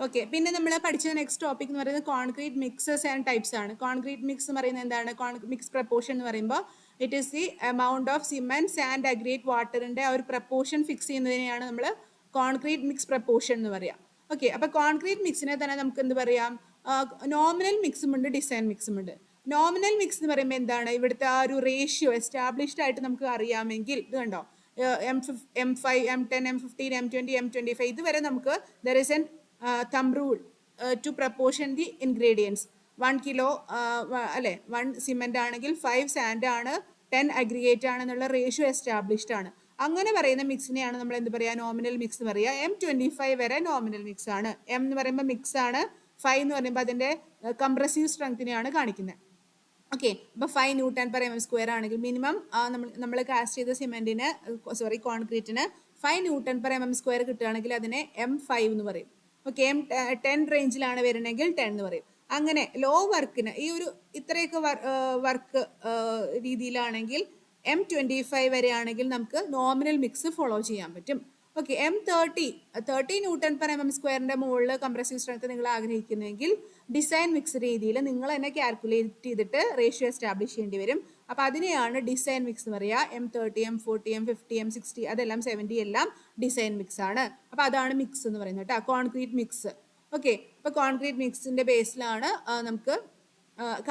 Okay, പിന്നെ നമ്മൾ പഠിച്ച നെക്സ്റ്റ് ടോപ്പിക് എന്ന് പറയുന്നത് കോൺക്രീറ്റ് മിക്സസ് ആൻഡ് ടൈപ്സ് ആണ്. കോൺക്രീറ്റ് മിക്സ് എന്ന് പറയുന്നത് എന്താണ്? മിക്സ് പ്രപ്പോർഷൻ എന്ന് പറയുമ്പോൾ it is the amount of cement, sand, aggregate, വാട്ടറിന്റെ ആ ഒരു പ്രപ്പോർഷൻ ഫിക്സ് ചെയ്യുന്നതിനെയാണ് നമ്മൾ കോൺക്രീറ്റ് മിക്സ് പ്രപ്പോർഷൻ എന്ന് പറയാം. ഓക്കെ, അപ്പോൾ കോൺക്രീറ്റ് മിക്സിനെ തന്നെ നമുക്ക് എന്ത് പറയാം? നോമിനൽ മിക്സും ഉണ്ട്, ഡിസൈൻ മിക്സും ഉണ്ട്. നോമിനൽ മിക്സ് എന്ന് പറയുമ്പോൾ എന്താണ്? ഇവിടുത്തെ ആ ഒരു റേഷ്യോ എസ്റ്റാബ്ലിഷ്ഡ് ആയിട്ട് നമുക്ക് അറിയാമെങ്കിൽ, ഇത് കണ്ടോ, M5, M10, M15, M20, M25, ഇതുവരെ നമുക്ക് there is an thumb rule to proportion the ingredients. 1 kilo അല്ലെ 1 സിമെന്റ് ആണെങ്കിൽ 5 സാൻഡ് ആണ്, 10 അഗ്രിഗേറ്റ് ആണ് എന്നുള്ള റേഷ്യോ എസ്റ്റാബ്ലിഷ്ഡ് ആണ്. അങ്ങനെ പറയുന്ന മിക്സിനെയാണ് നമ്മൾ എന്ത് പറയുക? നോമിനൽ മിക്സ് പറയുക. M25 വരെ നോമിനൽ മിക്സ് ആണ്. M എന്ന് പറയുമ്പോൾ മിക്സ് ആണ്, 5 എന്ന് പറയുമ്പോൾ അതിന്റെ കംപ്രസീവ് സ്ട്രെങ്തിനെയാണ് കാണിക്കുന്നത്. ഓക്കെ, അപ്പോൾ 5 ന്യൂട്ടൺ പെർ mm² ആണെങ്കിൽ മിനിമം നമ്മൾ കാസ്റ്റ് ചെയ്ത സിമെന്റിന് കോൺക്രീറ്റിന് 5 ന്യൂട്ടൺ പെർ mm² കിട്ടുകയാണെങ്കിൽ അതിനെ M5 എന്ന് പറയും. ഓക്കെ, M10 റേഞ്ചിലാണ് വരുന്നതെങ്കിൽ 10 എന്ന് പറയും. അങ്ങനെ ലോ വർക്കിന് ഈ ഒരു ഇത്രയൊക്കെ വർക്ക് രീതിയിലാണെങ്കിൽ M25 വരെയാണെങ്കിൽ നമുക്ക് നോമിനൽ മിക്സ് ഫോളോ ചെയ്യാൻ പറ്റും. Okay, M30 newton per mm² മുകളിൽ കംപ്രസീവ് സ്ട്രെങ്ത് നിങ്ങൾ ആഗ്രഹിക്കുന്നെങ്കിൽ ഡിസൈൻ മിക്സ് രീതിയിൽ നിങ്ങൾ തന്നെ കാൽക്കുലേറ്റ് ചെയ്തിട്ട് റേഷ്യോ എസ്റ്റാബ്ലിഷ് ചെയ്യേണ്ടി വരും. അപ്പോൾ അതിനെയാണ് ഡിസൈൻ മിക്സ് എന്ന് പറയുക. M30, M40, M50, M60 അതെല്ലാം 70 എല്ലാം ഡിസൈൻ മിക്സ് ആണ്. അപ്പോൾ അതാണ് മിക്സ് എന്ന് പറയുന്നത് കേട്ടോ, കോൺക്രീറ്റ് മിക്സ്. ഓക്കെ, അപ്പോൾ കോൺക്രീറ്റ് മിക്സിന്റെ ബേസിലാണ് നമുക്ക്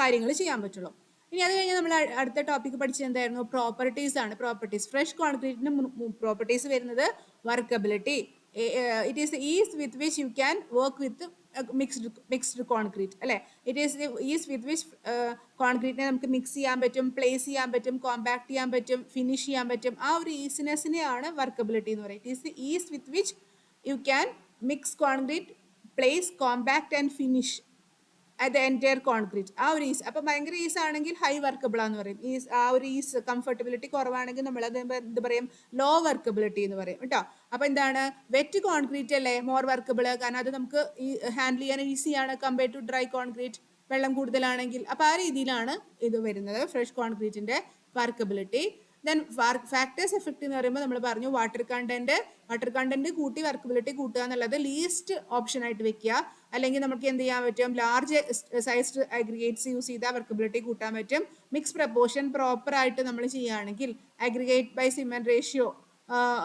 കാര്യങ്ങൾ ചെയ്യാൻ പറ്റുള്ളൂ. ഇനി അത് കഴിഞ്ഞാൽ നമ്മൾ അടുത്ത ടോപ്പിക് പഠിച്ചത് എന്തായിരുന്നു? പ്രോപ്പർട്ടീസ് ആണ്. പ്രോപ്പർട്ടീസ് ഫ്രഷ് കോൺക്രീറ്റിന് പ്രോപ്പർട്ടീസ് വരുന്നത് workability. It is is with which you can work with mixed concrete അല്ലേ. It is is with which കോൺക്രീറ്റിനെ നമുക്ക് മിക്സ് ചെയ്യാൻ പറ്റും, പ്ലേസ് ചെയ്യാൻ പറ്റും, കോമ്പാക്ട് ചെയ്യാൻ പറ്റും, ഫിനിഷ് ചെയ്യാൻ പറ്റും. ആ ഒരു ഈസിനെസ്സിനെയാണ് വർക്കബിലിറ്റി എന്ന് പറയുന്നത്. It is is with which you can mix concrete, place, compact and finish the entire concrete. ആ ഒരു ഈസ്. അപ്പം ഭയങ്കര ഈസ് ആണെങ്കിൽ ഹൈ വർക്കബിൾ ആണെന്ന് പറയും. ഈസ് ആ ഒരു ഈസ് കംഫർട്ടബിലിറ്റി കുറവാണെങ്കിൽ നമ്മൾ അത് എന്ത് പറയും? ലോ വർക്കബിലിറ്റി എന്ന് പറയും കേട്ടോ. അപ്പം എന്താണ്? വെറ്റ് കോൺക്രീറ്റ് അല്ലേ മോർ വർക്കബിൾ, കാരണം അത് നമുക്ക് ഈ ഹാൻഡിൽ ചെയ്യാൻ ഈസിയാണ് കമ്പയർഡ് ടു ഡ്രൈ കോൺക്രീറ്റ്, വെള്ളം കൂടുതലാണെങ്കിൽ. അപ്പോൾ ആ രീതിയിലാണ് ഇത് വരുന്നത് ഫ്രഷ് കോൺക്രീറ്റിന്റെ വർക്കബിലിറ്റി. ദെൻ ഫാക്ടേഴ്സ് എഫക്റ്റ് എന്ന് പറയുമ്പോൾ നമ്മൾ പറഞ്ഞു വാട്ടർ കണ്ടന്റ് കൂട്ടി വർക്കബിലിറ്റി കൂട്ടുക എന്നുള്ളത് ലീസ്റ്റ് ഓപ്ഷൻ ആയിട്ട് വെക്കുക. അല്ലെങ്കിൽ നമുക്ക് എന്ത് ചെയ്യാൻ പറ്റും? ലാർജ് സൈസ്ഡ് അഗ്രിഗേറ്റ്സ് യൂസ് ചെയ്താൽ വർക്കബിലിറ്റി കൂട്ടാൻ പറ്റും. മിക്സ് പ്രപ്പോർഷൻ പ്രോപ്പർ ആയിട്ട് നമ്മൾ ചെയ്യുകയാണെങ്കിൽ അഗ്രിഗേറ്റ് ബൈ സിമെന്റ് റേഷ്യോ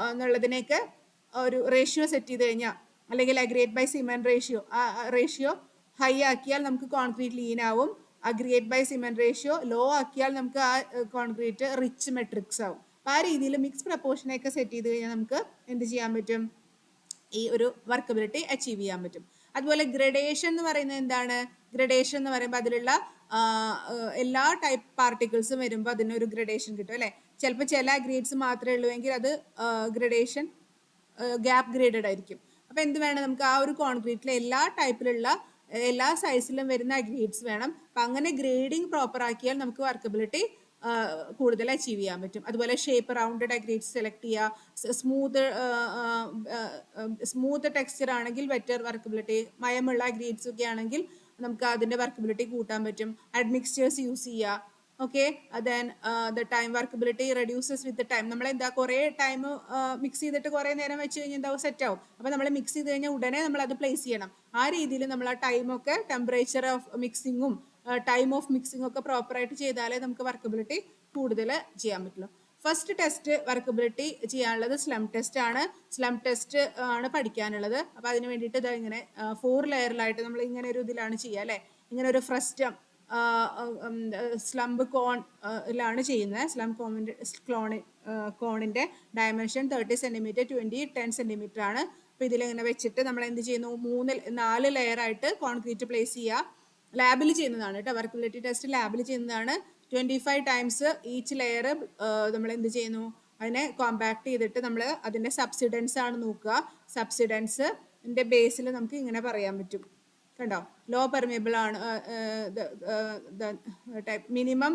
എന്നുള്ളതിനേക്ക് ഒരു റേഷ്യോ സെറ്റ് ചെയ്ത് കഴിഞ്ഞാൽ, അല്ലെങ്കിൽ aggregate by cement ratio high ആക്കിയാൽ നമുക്ക് കോൺക്രീറ്റ് ലീൻ ആവും. Aggregate by cement ratio low ആക്കിയാൽ നമുക്ക് ആ കോൺക്രീറ്റ് റിച്ച് മെട്രിക്സ് ആവും. അപ്പോൾ ആ രീതിയിൽ മിക്സ് പ്രപ്പോർഷനൊക്കെ സെറ്റ് ചെയ്ത് കഴിഞ്ഞാൽ നമുക്ക് എന്ത് ചെയ്യാൻ പറ്റും? ഈ ഒരു വർക്കബിലിറ്റി അച്ചീവ് ചെയ്യാൻ പറ്റും. അതുപോലെ ഗ്രഡേഷൻ എന്ന് പറയുന്നത് എന്താണ്? ഗ്രഡേഷൻ എന്ന് പറയുമ്പോൾ അതിലുള്ള എല്ലാ ടൈപ്പ് പാർട്ടിക്കിൾസും വരുമ്പോൾ അതിനൊരു ഗ്രഡേഷൻ കിട്ടും അല്ലേ. ചിലപ്പോൾ ചില അഗ്രിഗേറ്റ്സ് മാത്രമേ ഉള്ളൂ എങ്കിൽ അത് ഗ്രഡേഷൻ ഗ്യാപ്പ് ഗ്രേഡഡ് ആയിരിക്കും. അപ്പോൾ എന്ത് വേണം? നമുക്ക് ആ ഒരു കോൺക്രീറ്റിലെ എല്ലാ ടൈപ്പിലുള്ള എല്ലാ സൈസിലും വരുന്ന അഗ്രിഗേറ്റ്സ് വേണം. അപ്പം അങ്ങനെ ഗ്രേഡിങ് പ്രോപ്പർ ആക്കിയാൽ നമുക്ക് വർക്കബിലിറ്റി കൂടുതൽ അച്ചീവ് ചെയ്യാൻ പറ്റും. അതുപോലെ ഷേപ്പ് റൗണ്ടഡ് അഗ്രിഗേറ്റ്സ് സെലക്ട് ചെയ്യുക. സ്മൂത്ത് ടെക്സ്ചർ ആണെങ്കിൽ ബെറ്റർ വർക്കബിലിറ്റി, മയമുള്ള അഗ്രിഗേറ്റ്സ് ഒക്കെ ആണെങ്കിൽ നമുക്ക് അതിൻ്റെ വർക്കബിലിറ്റി കൂട്ടാൻ പറ്റും. അഡ്മിക്സ്ചേഴ്സ് യൂസ് ചെയ്യുക. Okay, then the time workability reduces with time. നമ്മൾ എന്താ കുറേ ടൈം മിക്സ് ചെയ്തിട്ട് കുറേ നേരം വെച്ച് കഴിഞ്ഞാൽ എന്താവും? സെറ്റ് ആവും. അപ്പോൾ നമ്മൾ മിക്സ് ചെയ്ത് കഴിഞ്ഞാൽ ഉടനെ നമ്മൾ അത് പ്ലേസ് ചെയ്യണം. ആ രീതിയിൽ നമ്മൾ ആ ടൈമൊക്കെ ടെമ്പറേച്ചർ ഓഫ് മിക്സിങ്ങും ടൈം ഓഫ് മിക്സിംഗ് ഒക്കെ പ്രോപ്പറായിട്ട് ചെയ്താലേ നമുക്ക് വർക്കബിലിറ്റി കൂടുതൽ ചെയ്യാൻ പറ്റുള്ളൂ. ഫസ്റ്റ് ടെസ്റ്റ് വർക്കബിലിറ്റി ചെയ്യാനുള്ളത് സ്ലം ടെസ്റ്റ് ആണ്. സ്ലം ടെസ്റ്റ് ആണ് പഠിക്കാനുള്ളത്. അപ്പോൾ അതിന് വേണ്ടിയിട്ട് ഇതാ ഇങ്ങനെ 4 ലെയറിലായിട്ട് നമ്മൾ ഇങ്ങനെ ഒരു ഇതിലാണ് ചെയ്യുക അല്ലേ. ഇങ്ങനെ ഒരു ഫ്രസ്റ്റം സ്ലംബ് കോണിലാണ് ചെയ്യുന്നത്. സ്ലം കോണിൻ്റെ ഡയമെൻഷൻ 30 സെൻറ്റിമീറ്റർ, 20, 10 സെൻറ്റിമീറ്റർ ആണ്. അപ്പോൾ ഇതിലിങ്ങനെ വെച്ചിട്ട് നമ്മൾ എന്ത് ചെയ്യുന്നു? 4 ലെയറായിട്ട് കോൺക്രീറ്റ് പ്ലേസ് ചെയ്യുക. ലാബിൽ ചെയ്യുന്നതാണ് കേട്ടോ. വർക്കബിലിറ്റി ടെസ്റ്റ് ലാബിൽ ചെയ്യുന്നതാണ്. 25 ടൈംസ് ഈച്ച് ലെയർ നമ്മൾ എന്ത് ചെയ്യുന്നു? അതിനെ കോമ്പാക്ട് ചെയ്തിട്ട് നമ്മൾ അതിൻ്റെ സബ്സിഡൻസ് ആണ് നോക്കുക. സബ്സിഡൻസിൻ്റെ ബേസിൽ നമുക്ക് ഇങ്ങനെ പറയാൻ പറ്റും. കണ്ടോ? ലോ പെർമിയബിൾ ആണ് ടൈപ്പ്. മിനിമം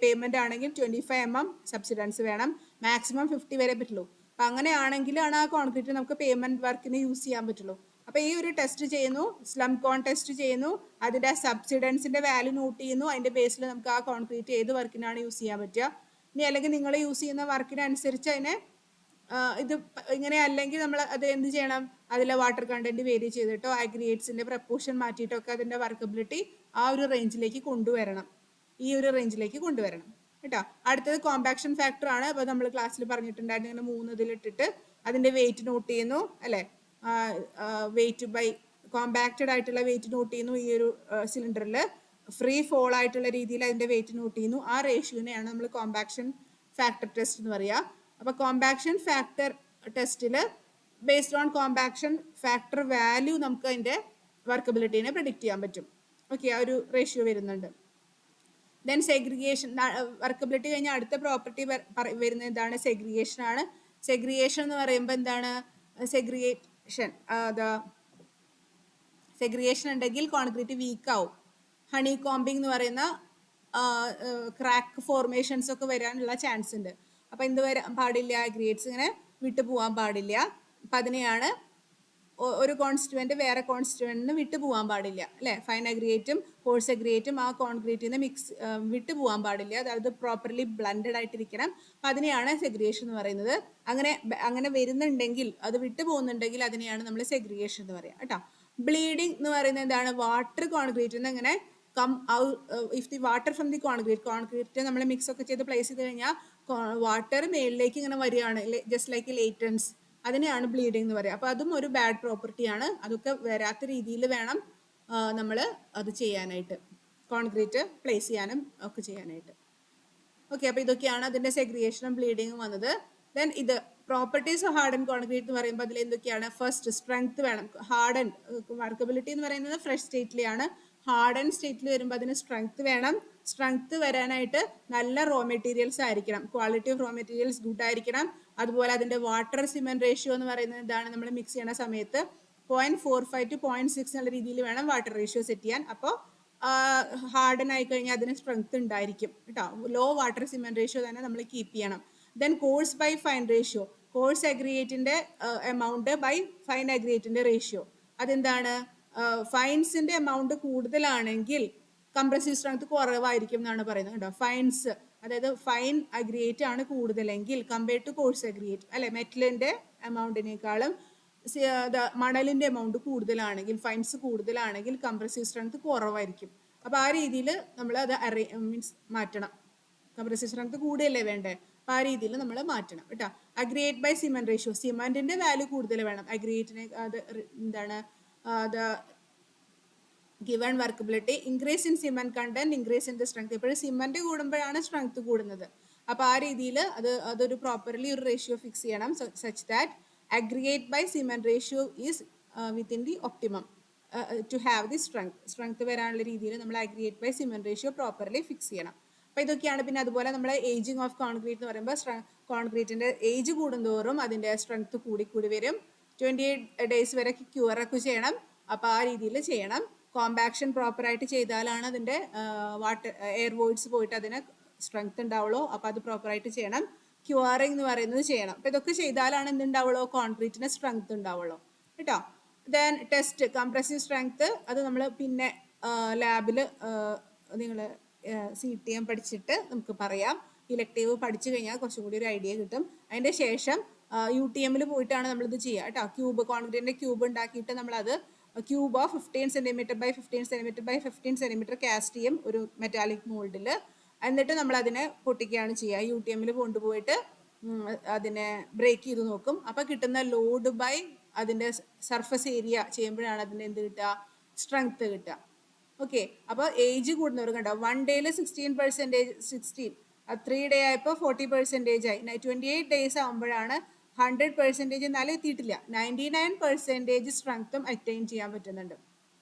പേയ്മെൻ്റ് ആണെങ്കിൽ 25 mm സബ്സിഡൻസ് വേണം. മാക്സിമം 50 വരെ പറ്റുള്ളൂ. അപ്പം അങ്ങനെയാണെങ്കിലാണ് ആ കോൺക്രീറ്റ് നമുക്ക് പേയ്മെൻറ്റ് വർക്കിന് യൂസ് ചെയ്യാൻ പറ്റുള്ളൂ. അപ്പോൾ ഈ ഒരു ടെസ്റ്റ് ചെയ്യുന്നു, സ്ലം കോൺ ടെസ്റ്റ് ചെയ്യുന്നു, അതിൻ്റെ സബ്സിഡൻസിൻ്റെ വാല്യൂ നോട്ട് ചെയ്യുന്നു. അതിൻ്റെ ബേസിൽ നമുക്ക് ആ കോൺക്രീറ്റ് ഏത് വർക്കിനാണ് യൂസ് ചെയ്യാൻ പറ്റുക. ഇനി അല്ലെങ്കിൽ നിങ്ങൾ യൂസ് ചെയ്യുന്ന വർക്കിനനുസരിച്ച് അതിനെ ഇത് ഇങ്ങനെ അല്ലെങ്കിൽ നമ്മൾ അത് എന്ത് ചെയ്യണം, അതിലെ വാട്ടർ കണ്ടന്റ് വേരി ചെയ്തിട്ടോ അഗ്രിഗേറ്റ്സിന്റെ പ്രപ്പോർഷൻ മാറ്റിയിട്ടോ ഒക്കെ അതിന്റെ വർക്കബിലിറ്റി ആ ഒരു റേഞ്ചിലേക്ക് കൊണ്ടുവരണം, ഈ ഒരു റേഞ്ചിലേക്ക് കൊണ്ടുവരണം കേട്ടോ. അടുത്തത് കോമ്പാക്ഷൻ ഫാക്ടർ ആണ്. അപ്പോൾ നമ്മൾ ക്ലാസ്സിൽ പറഞ്ഞിട്ടുണ്ടായിരുന്നു, ഇങ്ങനെ 3 ഇതിലിട്ടിട്ട് അതിന്റെ വെയിറ്റ് നോട്ട് ചെയ്യുന്നു അല്ലേ, വെയിറ്റ് ബൈ കോമ്പാക്റ്റഡ് ആയിട്ടുള്ള വെയിറ്റ് നോട്ട് ചെയ്യുന്നു, ഈ ഒരു സിലിണ്ടറിൽ ഫ്രീ ഫോൾ ആയിട്ടുള്ള രീതിയിൽ അതിന്റെ വെയിറ്റ് നോട്ട് ചെയ്യുന്നു. ആ റേഷ്യോനെയാണ് നമ്മൾ കോമ്പാക്ഷൻ ഫാക്ടർ ടെസ്റ്റ് എന്ന് പറയുക. അപ്പോൾ കോമ്പാക്ഷൻ ഫാക്ടർ ടെസ്റ്റിൽ based on compaction factor value നമുക്ക് അതിന്റെ വർക്കബിലിറ്റിനെ പ്രെഡിക്റ്റ് ചെയ്യാൻ പറ്റും. ഓക്കെ, ആ ഒരു റേഷ്യോ വരുന്നുണ്ട്. ദെൻ സെഗ്രിഗേഷൻ, വർക്കബിലിറ്റി കഴിഞ്ഞാൽ അടുത്ത പ്രോപ്പർട്ടി വരുന്നത് എന്താണ്, സെഗ്രിഗേഷൻ ആണ്. സെഗ്രിഗേഷൻ എന്ന് പറയുമ്പോൾ എന്താണ്, സെഗ്രിഗേഷൻ ഉണ്ടെങ്കിൽ കോൺക്രീറ്റ് വീക്ക് ആവും. ഹണി കോമ്പിംഗ് എന്ന് പറയുന്ന ക്രാക്ക് ഫോർമേഷൻസ് ഒക്കെ വരാനുള്ള ചാൻസ് ഉണ്ട്. അപ്പം എന്ത് വരാൻ പാടില്ല, അഗ്രിഗേറ്റ്സ് ഇങ്ങനെ വിട്ടു പോകാൻ പാടില്ല. അപ്പം അതിനെയാണ് ഒരു കോൺസ്റ്റുവന്റ് വേറെ കോൺസ്റ്റുവന്റിന് വിട്ടു പോകാൻ പാടില്ല അല്ലേ. ഫൈൻ അഗ്രിഗേറ്റും കോഴ്സ് അഗ്രിഗേറ്റും ആ കോൺക്രീറ്റിൽ നിന്ന് വിട്ടു പോകാൻ പാടില്ല, അതായത് പ്രോപ്പർലി ബ്ലൻഡഡ് ആയിട്ടിരിക്കണം. അപ്പം അതിനെയാണ് സെഗ്രിഗേഷൻ എന്ന് പറയുന്നത്. അങ്ങനെ വരുന്നുണ്ടെങ്കിൽ, അത് വിട്ടു പോകുന്നുണ്ടെങ്കിൽ അതിനെയാണ് നമ്മൾ സെഗ്രിഗേഷൻ എന്ന് പറയാം കേട്ടോ. ബ്ലീഡിങ് എന്ന് പറയുന്നത് എന്താണ്, വാട്ടർ കോൺക്രീറ്റിൽ നിന്ന് ഇങ്ങനെ come out, if the water from the concrete നമ്മൾ മിക്സ് ഒക്കെ ചെയ്ത് പ്ലേസ് ചെയ്ത് കഴിഞ്ഞാൽ വാട്ടർ മേളിലേക്ക് ഇങ്ങനെ വരികയാണ്, ജസ്റ്റ് ലൈക്ക് ലേറ്റൻസ്, അതിനെയാണ് ബ്ലീഡിങ് എന്ന് പറയുക. അപ്പോൾ അതും ഒരു ബാഡ് പ്രോപ്പർട്ടിയാണ്. അതൊക്കെ വരാത്ത രീതിയിൽ വേണം നമ്മൾ അത് ചെയ്യാനായിട്ട്, കോൺക്രീറ്റ് പ്ലേസ് ചെയ്യാനും ഒക്കെ ചെയ്യാനായിട്ട്. ഓക്കെ, അപ്പോൾ ഇതൊക്കെയാണ് അതിൻ്റെ സെഗ്രിഗേഷനും ബ്ലീഡിങ്ങും വന്നത്. ദെൻ ഇത് പ്രോപ്പർട്ടീസ് ഓഫ് ഹാർഡൻ കോൺക്രീറ്റ് എന്ന് പറയുമ്പോൾ അതിൽ എന്തൊക്കെയാണ്, ഫസ്റ്റ് സ്ട്രെങ്ത് വേണം. ഹാർഡൻ വർക്കബിലിറ്റി എന്ന് പറയുന്നത് ഫ്രഷ് സ്റ്റേറ്റിലെയാണ്. ഹാർഡൻ സ്റ്റേറ്റിൽ വരുമ്പോൾ അതിന് സ്ട്രെങ്ത് വേണം. സ്ട്രെങ്ത് വരാനായിട്ട് നല്ല റോ മെറ്റീരിയൽസ് ആയിരിക്കണം, quality of raw materials good ആയിരിക്കണം. അതുപോലെ അതിൻ്റെ വാട്ടർ സിമെന്റ് റേഷ്യോ എന്ന് പറയുന്നത് എന്താണ്, നമ്മൾ മിക്സ് ചെയ്യുന്ന സമയത്ത് 0.45 to 0.6 എന്നുള്ള രീതിയിൽ വേണം വാട്ടർ റേഷ്യോ സെറ്റ് ചെയ്യാൻ. അപ്പോൾ ഹാർഡൻ ആയി കഴിഞ്ഞാൽ അതിന് സ്ട്രെങ്ത് ഉണ്ടായിരിക്കും കേട്ടോ. ലോ വാട്ടർ സിമെന്റ് റേഷ്യോ തന്നെ നമ്മൾ കീപ്പ് ചെയ്യണം. Then coarse by fine ratio, coarse അഗ്രിഗേറ്റിന്റെ എമൗണ്ട് ബൈ ഫൈൻ അഗ്രിഗേറ്റിന്റെ റേഷ്യോ. അതെന്താണ്, ഫൈൻസിന്റെ എമൗണ്ട് കൂടുതലാണെങ്കിൽ കംപ്രസീവ് സ്ട്രെങ്ത് കുറവായിരിക്കും എന്നാണ് പറയുന്നത് കേട്ടോ. ഫൈൻസ്, അതായത് ഫൈൻ അഗ്രിഗേറ്റ് ആണ് കൂടുതലെങ്കിൽ കമ്പയർഡ് ടു കോഴ്സ് അഗ്രിഗേറ്റ് അല്ലെ, മെറ്റലിന്റെ എമൗണ്ടിനേക്കാളും മണലിന്റെ എമൗണ്ട് കൂടുതലാണെങ്കിൽ, ഫൈൻസ് കൂടുതലാണെങ്കിൽ കംപ്രസീവ് സ്ട്രെങ്ത് കുറവായിരിക്കും. അപ്പോൾ ആ രീതിയിൽ നമ്മൾ അത് മീൻസ് മാറ്റണം. കംപ്രസീവ് സ്ട്രെങ്ത് കൂടിയല്ലേ വേണ്ടേ, അപ്പോൾ ആ രീതിയിൽ നമ്മൾ മാറ്റണം കേട്ടോ. അഗ്രിഗേറ്റ് ബൈ സിമെന്റ് റേഷ്യോ, സിമെന്റിന്റെ വാല്യൂ കൂടുതൽ വേണം അഗ്രിഗേറ്റിനെ. അത് എന്താണ്, given workability, increase in cement content, increase in the strength. എപ്പോഴും സിമെന്റ് കൂടുമ്പോഴാണ് സ്ട്രെങ്ത് കൂടുന്നത്. അപ്പോൾ ആ രീതിയിൽ അതൊരു പ്രോപ്പർലി ഒരു റേഷ്യോ ഫിക്സ് ചെയ്യണം, such that aggregate by cement ratio is within the optimum to have the strength വരാനുള്ള രീതിയിൽ നമ്മൾ aggregate by cement ratio properly fix ചെയ്യണം. അപ്പോൾ ഇതൊക്കെയാണ്. പിന്നെ അതുപോലെ നമ്മൾ ഏജിങ് ഓഫ് കോൺക്രീറ്റ് എന്ന് പറയുമ്പോൾ കോൺക്രീറ്റിന്റെ ഏജ് കൂടുന്തോറും അതിന്റെ സ്ട്രെങ്ത് കൂടി വരും. 28 days വരെ ക്യൂറൊക്കെ ചെയ്യണം. അപ്പോൾ ആ രീതിയിൽ ചെയ്യണം. കോമ്പാക്ഷൻ പ്രോപ്പറായിട്ട് ചെയ്താലാണ് അതിന്റെ വാട്ടർ എയർ വോയിഡ്സ് പോയിട്ട് അതിന് സ്ട്രെങ്ത് ഉണ്ടാവുള്ളൂ. അപ്പോൾ അത് പ്രോപ്പറായിട്ട് ചെയ്യണം. ക്യൂറിംഗ് എന്ന് പറയുന്നത് ചെയ്യണം. അപ്പോൾ ഇതൊക്കെ ചെയ്താലാണ് എന്തുണ്ടാവുള്ളൂ, കോൺക്രീറ്റിന് സ്ട്രെങ്ത് ഉണ്ടാവുള്ളൂ കേട്ടോ. ദെൻ ടെസ്റ്റ് കംപ്രസീവ് സ്ട്രെങ്ത്, അത് നമ്മൾ പിന്നെ ലാബിൽ നിങ്ങൾ CTM പഠിച്ചിട്ട് നമുക്ക് പറയാം. ഇലക്ടീവ് പഠിച്ചു കഴിഞ്ഞാൽ കുറച്ചും കൂടി ഒരു ഐഡിയ കിട്ടും. അതിൻ്റെ ശേഷം UTM പോയിട്ടാണ് നമ്മളിത് ചെയ്യുക കേട്ടോ. ക്യൂബ്, കോൺക്രീറ്റിൻ്റെ ക്യൂബ് ഉണ്ടാക്കിയിട്ട് നമ്മളത് cube of 15 cm by 15 cm by 15 cm cast ചെയ്യും ഒരു മെറ്റാലിക് മോൾഡിൽ. എന്നിട്ട് നമ്മൾ അതിനെ പൊട്ടിക്കുകയാണ് ചെയ്യുക. UTM കൊണ്ടുപോയിട്ട് അതിനെ ബ്രേക്ക് ചെയ്ത് നോക്കും. അപ്പോൾ കിട്ടുന്ന ലോഡ് ബൈ അതിൻ്റെ സർഫസ് ഏരിയ ചെയ്യുമ്പോഴാണ് അതിൻ്റെ എന്ത് കിട്ടുക, സ്ട്രെങ്ത് കിട്ടുക. ഓക്കെ, അപ്പോൾ ഏജ് കൂടുന്നവർ കണ്ടോ, 1 day 16%, 16 3 day ആയപ്പോൾ 40% ആയി. 28 days ആകുമ്പോഴാണ് 100% എന്നാലും എത്തിയിട്ടില്ല, 99% സ്ട്രെങ്ത്തും അറ്റൈൻ ചെയ്യാൻ പറ്റുന്നുണ്ട്.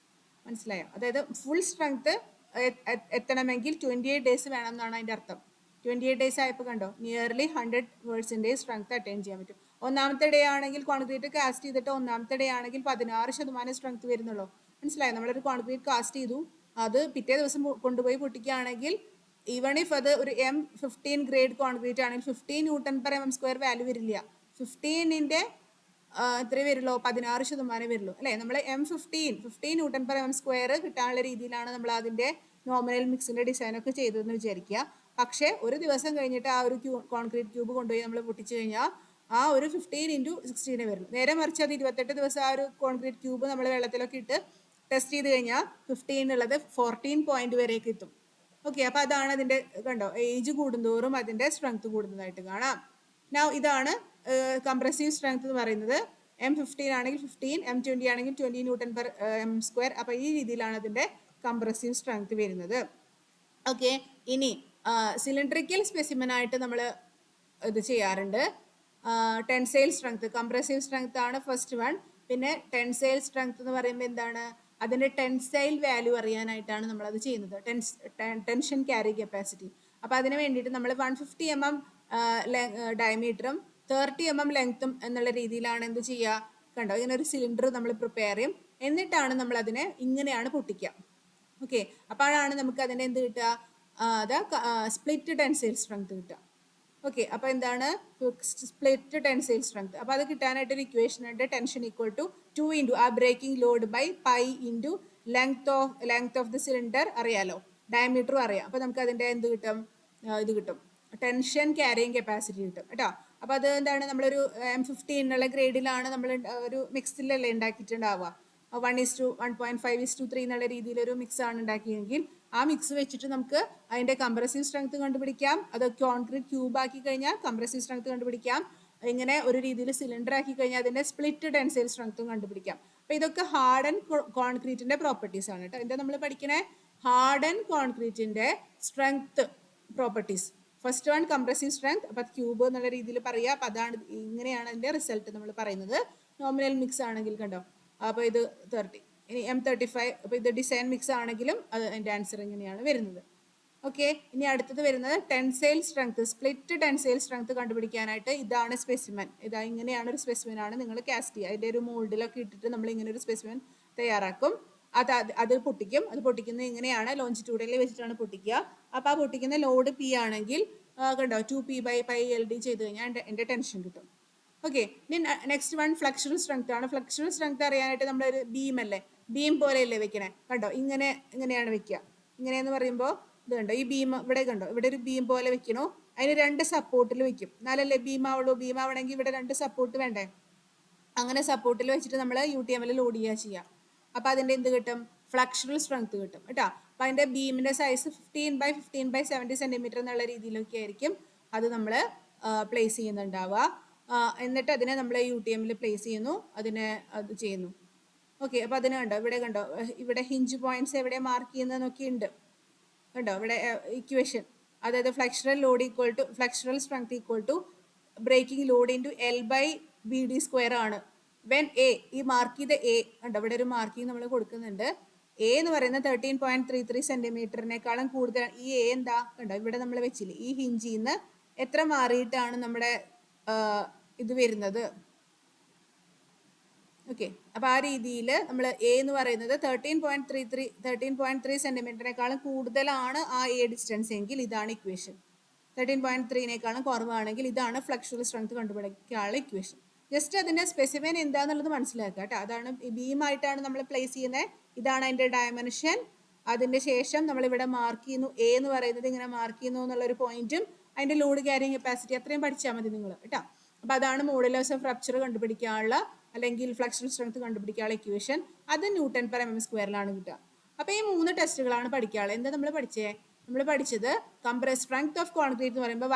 മനസ്സിലായോ? അതായത് ഫുൾ സ്ട്രെങ്ത് എത്തണമെങ്കിൽ 28 days വേണം എന്നാണ് അതിൻ്റെ അർത്ഥം. 28 days ആയപ്പോൾ കണ്ടോ, നിയർലി 100% സ്ട്രെങ്ത് അറ്റൈൻ ചെയ്യാൻ പറ്റും. ഒന്നാമത്തെ ഡേ ആണെങ്കിൽ കോൺക്രീറ്റ് കാസ്റ്റ് ചെയ്തിട്ട് ഒന്നാമത്തെ ഡേ ആണെങ്കിൽ 16% സ്ട്രെങ്ത് വരുന്നുള്ളൂ. മനസ്സിലായോ? നമ്മളൊരു കോൺക്രീറ്റ് കാസ്റ്റ് ചെയ്തു, അത് പിറ്റേ ദിവസം കൊണ്ടുപോയി പൊട്ടിക്കുകയാണെങ്കിൽ ഈവൺ ഇഫ് അത് ഒരു M15 ഗ്രേഡ് കോൺക്രീറ്റ് ആണെങ്കിൽ 15 Nm/m² വാല്യൂ വരില്ല. 15ന്റെ എത്രയേ വരുള്ളൂ, 16% വരുള്ളൂ അല്ലേ. നമ്മൾ M15 Nm/m² കിട്ടാനുള്ള രീതിയിലാണ് നമ്മൾ അതിൻ്റെ നോമിനൽ മിക്സിൻ്റെ ഡിസൈനൊക്കെ ചെയ്തതെന്ന് വിചാരിക്കുക. പക്ഷേ ഒരു ദിവസം കഴിഞ്ഞിട്ട് ആ ഒരു കോൺക്രീറ്റ് ക്യൂബ് കൊണ്ടുപോയി നമ്മൾ പൊട്ടിച്ചു കഴിഞ്ഞാൽ ആ ഒരു 15 × 16 വരുള്ളൂ. നേരെ മറിച്ച് അത് 28 ദിവസം ആ ഒരു കോൺക്രീറ്റ് ക്യൂബ് നമ്മൾ വെള്ളത്തിലൊക്കെ ഇട്ട് ടെസ്റ്റ് ചെയ്ത് കഴിഞ്ഞാൽ 15 ഉള്ളത് 14 പോയിന്റ് വരെയൊക്കെ എത്തും. ഓക്കെ, അപ്പോൾ അതാണ് അതിൻ്റെ കണ്ടോ, ഏജ് കൂടുന്തോറും അതിൻ്റെ സ്ട്രെങ്ത് കൂടുന്നതായിട്ട് കാണാം. നൗ ഇതാണ് കംപ്രസീവ് സ്ട്രെങ്ത് എന്ന് പറയുന്നത്. M15 ആണെങ്കിൽ 15, M20 ആണെങ്കിൽ 20 Nm². അപ്പോൾ ഈ രീതിയിലാണ് അതിൻ്റെ കംപ്രസീവ് സ്ട്രെങ്ത് വരുന്നത്. ഓക്കെ, ഇനി സിലിണ്ടറിക്കൽ സ്പെസിമെൻ ആയിട്ട് നമ്മൾ ഇത് ചെയ്യാറുണ്ട്. ടെൻസൈൽ സ്ട്രെങ്ത്, കംപ്രസീവ് സ്ട്രെങ്ത് ആണ് ഫസ്റ്റ് വൺ. പിന്നെ ടെൻസൈൽ സ്ട്രെങ്ത് എന്ന് പറയുമ്പോൾ എന്താണ്, അതിൻ്റെ ടെൻസൈൽ വാല്യൂ അറിയാനായിട്ടാണ് നമ്മളത് ചെയ്യുന്നത്, ടെൻഷൻ ക്യാരി കപ്പാസിറ്റി. അപ്പോൾ അതിന് വേണ്ടിയിട്ട് നമ്മൾ 150 mm ഡയമീറ്ററും 30 mm ലെങ്ത്തും എന്നുള്ള രീതിയിലാണ് എന്ത് ചെയ്യുക, കണ്ടോ, ഇങ്ങനെ ഒരു സിലിണ്ടർ നമ്മൾ പ്രിപ്പയർ ചെയ്യും. എന്നിട്ടാണ് നമ്മൾ അതിനെ ഇങ്ങനെയാണ് പൊട്ടിക്കുക. ഓക്കെ, അപ്പോഴാണ് നമുക്ക് അതിൻ്റെ എന്ത് കിട്ടുക, സ്പ്ലിറ്റ് ടെൻസൈൽ സ്ട്രെങ്ത് കിട്ടുക. ഓക്കെ, അപ്പോൾ എന്താണ് സ്പ്ലിറ്റ് ടെൻസൈൽ സ്ട്രെങ്ത്. അപ്പോൾ അത് കിട്ടാനായിട്ട് ഒരു ഇക്വേഷൻ ഉണ്ട്, ടെൻഷൻ ഈക്വൽ ടു 2 ഇൻറ്റു ആ breaking load by pi into length of the cylinder അറിയാലോ, ഡയമീറ്ററും അറിയാം. അപ്പോൾ നമുക്ക് അതിൻ്റെ എന്ത് കിട്ടും, ഇത് കിട്ടും, ടെൻഷൻ ക്യാരിയിങ് കപ്പാസിറ്റി കിട്ടും കേട്ടോ. അപ്പോൾ അത് എന്താണ്, നമ്മളൊരു M15 എന്നുള്ള ഗ്രേഡിലാണ് നമ്മൾ ഒരു മിക്സിലല്ലേ ഉണ്ടാക്കിയിട്ടുണ്ടാവുക. 1:1.5:3 എന്നുള്ള രീതിയിലൊരു മിക്സ് ആണ് ഉണ്ടാക്കിയെങ്കിൽ ആ മിക്സ് വെച്ചിട്ട് നമുക്ക് അതിൻ്റെ കംപ്രസീവ് സ്ട്രെങ്ത് കണ്ടുപിടിക്കാം. അത് കോൺക്രീറ്റ് ക്യൂബ് ആക്കി കഴിഞ്ഞാൽ കംപ്രസീവ് സ്ട്രെങ്ത് കണ്ടുപിടിക്കാം. ഇങ്ങനെ ഒരു രീതിയിൽ സിലിണ്ടർ ആക്കി കഴിഞ്ഞാൽ അതിൻ്റെ സ്പ്ലിറ്റ് ടെൻസൈൽ സ്ട്രെങ്ത്തും കണ്ടുപിടിക്കാം. അപ്പോൾ ഇതൊക്കെ ഹാർഡ് ആൻഡ് കോൺക്രീറ്റിൻ്റെ പ്രോപ്പർട്ടീസ് ആണ് കേട്ടോ. എന്താ നമ്മൾ പഠിക്കണേ, ഹാർഡ് ആൻഡ് കോൺക്രീറ്റിൻ്റെ strength properties. First one compressive strength, അപ്പോൾ ക്യൂബ് എന്നുള്ള രീതിയിൽ പറയുക. അപ്പോൾ അതാണ്, ഇങ്ങനെയാണ് അതിൻ്റെ റിസൾട്ട് നമ്മൾ പറയുന്നത്. നോമിനൽ മിക്സ് ആണെങ്കിൽ കണ്ടോ, അപ്പോൾ ഇത് 30, ഇനി M35. അപ്പോൾ ഇത് ഡിസൈൻ മിക്സ് ആണെങ്കിലും അത് അതിൻ്റെ ആൻസർ ഇങ്ങനെയാണ് വരുന്നത്. ഓക്കെ, ഇനി അടുത്തത് വരുന്നത് tensile strength, split tensile strength കണ്ടുപിടിക്കാനായിട്ട് ഇതാണ് സ്പെസിമെൻ. ഇതാ ഇങ്ങനെയാണ് ഒരു സ്പെസിമെൻ ആണ് നിങ്ങൾ കാസ്റ്റ് ചെയ്യുക. അതിൻ്റെ ഒരു മോൾഡിലൊക്കെ ഇട്ടിട്ട് നമ്മൾ ഇങ്ങനെ ഒരു സ്പെസിമെൻ തയ്യാറാക്കും. അത് പൊട്ടിക്കും. അത് പൊട്ടിക്കുന്നത് ഇങ്ങനെയാണ്, ലോഞ്ചിറ്റ്യൂഡിൽ വെച്ചിട്ടാണ് പൊട്ടിക്കുക. അപ്പോൾ ആ പൊട്ടിക്കുന്ന ലോഡ് P ആണെങ്കിൽ കണ്ടോ 2P/π/LD ചെയ്ത് കഴിഞ്ഞാൽ എൻ്റെ ടെൻഷൻ കിട്ടും. ഓക്കെ, ഇനി നെക്സ്റ്റ് വൺ ഫ്ലെക്സുറൽ സ്ട്രെങ്ത് ആണ്. ഫ്ലെക്സുറൽ സ്ട്രെങ്ത് അറിയാനായിട്ട് നമ്മളൊരു ബീം അല്ലേ, ബീം പോലെയല്ലേ വെക്കണേ, കണ്ടോ ഇങ്ങനെയാണ് വെക്കുക. ഇങ്ങനെയെന്ന് പറയുമ്പോൾ ഇത് കണ്ടോ, ഈ ബീം ഇവിടെ കണ്ടോ, ഇവിടെ ഒരു ബീം പോലെ വെക്കണോ, അതിന് 2 സപ്പോർട്ടിൽ വെക്കും, എന്നാലല്ലേ ബീം ആവുള്ളൂ. ബീം ആവണമെങ്കിൽ ഇവിടെ 2 സപ്പോർട്ട് വേണ്ടേ. അങ്ങനെ സപ്പോർട്ടിൽ വെച്ചിട്ട് നമ്മൾ UTMൽ ലോഡ് ചെയ്യുക. അപ്പോൾ അതിൻ്റെ എന്ത് കിട്ടും, ഫ്ലെക്സുറൽ സ്ട്രെങ്ത് കിട്ടും കേട്ടോ. അപ്പോൾ അതിൻ്റെ ബീമിൻ്റെ സൈസ് 15/15/70 സെൻറ്റിമീറ്റർ എന്നുള്ള രീതിയിലൊക്കെ ആയിരിക്കും അത് നമ്മൾ പ്ലേസ് ചെയ്യുന്നുണ്ടാവുക. എന്നിട്ട് അതിനെ നമ്മൾ UTMൽ പ്ലേസ് ചെയ്യുന്നു, അതിനെ അത് ചെയ്യുന്നു. ഓക്കെ, അപ്പോൾ അതിന് കണ്ടോ, ഇവിടെ ഹിഞ്ച് പോയിന്റ്സ് എവിടെ മാർക്ക് ചെയ്യുന്നതെന്നൊക്കെ ഉണ്ട് കണ്ടോ, ഇവിടെ ഇക്വേഷൻ. അതായത് flexural strength equal to breaking load into L/BD² ആണ്. വെൻ എ, ഈ മാർക്ക് ചെയ്ത എ കണ്ടോ, ഇവിടെ ഒരു മാർക്കിംഗ് നമ്മൾ കൊടുക്കുന്നുണ്ട്. എ എന്ന് പറയുന്നത് 13.33 സെൻറ്റിമീറ്ററിനേക്കാളും കൂടുതൽ. ഈ എ എന്താ കണ്ടോ, ഇവിടെ നമ്മൾ വെച്ചില്ലേ, ഈ ഹിഞ്ചിൽ നിന്ന് എത്ര മാറിയിട്ടാണ് നമ്മുടെ ഇത് വരുന്നത്. ഓക്കെ, അപ്പോൾ ആ രീതിയിൽ നമ്മൾ എ എന്ന് പറയുന്നത് 13.3 സെൻറ്റിമീറ്ററിനേക്കാളും കൂടുതലാണ് ആ എ ഡിസ്റ്റൻസ് എങ്കിൽ ഇതാണ് ഇക്വേഷൻ. 13.3നേക്കാളും കുറവാണെങ്കിൽ ഇതാണ് ഫ്ലെക്സുറൽ സ്ട്രെങ്ത് കണ്ടുപിടിക്കാനുള്ള ഇക്വേഷൻ. ജസ്റ്റ് അതിൻ്റെ സ്പെസിഫൈൻ എന്താണെന്നുള്ളത് മനസ്സിലാക്കുക കേട്ടോ. അതാണ് ബീമായിട്ടാണ് നമ്മൾ പ്ലേസ് ചെയ്യുന്നത്. ഇതാണ് അതിൻ്റെ ഡയമെൻഷൻ. അതിൻ്റെ ശേഷം നമ്മളിവിടെ മാർക്ക് ചെയ്യുന്നു, എ എന്ന് പറയുന്നത് ഇങ്ങനെ മാർക്ക് ചെയ്യുന്നു എന്നുള്ളൊരു പോയിന്റും അതിൻ്റെ ലോഡ് ക്യാരിങ് കപ്പാസിറ്റി അത്രയും പഠിച്ചാൽ മതി നിങ്ങൾ കേട്ടോ. അപ്പോൾ അതാണ് മോഡുലസ് ഓഫ് റപ്ചർ കണ്ടുപിടിക്കാനുള്ള അല്ലെങ്കിൽ ഫ്ലെക്സുറൽ സ്ട്രെങ്ത് കണ്ടുപിടിക്കാനുള്ള ഇക്വേഷൻ. അത് Nm/m²ലാണ് കിട്ടുക. അപ്പോൾ ഈ 3 ടെസ്റ്റുകളാണ് പഠിക്കാനുള്ളത്. എന്താ നമ്മൾ പഠിച്ചത് സ്ട്രെങ്ത് ഓഫ് കോൺക്രീറ്റ് എന്ന് പറയുമ്പോൾ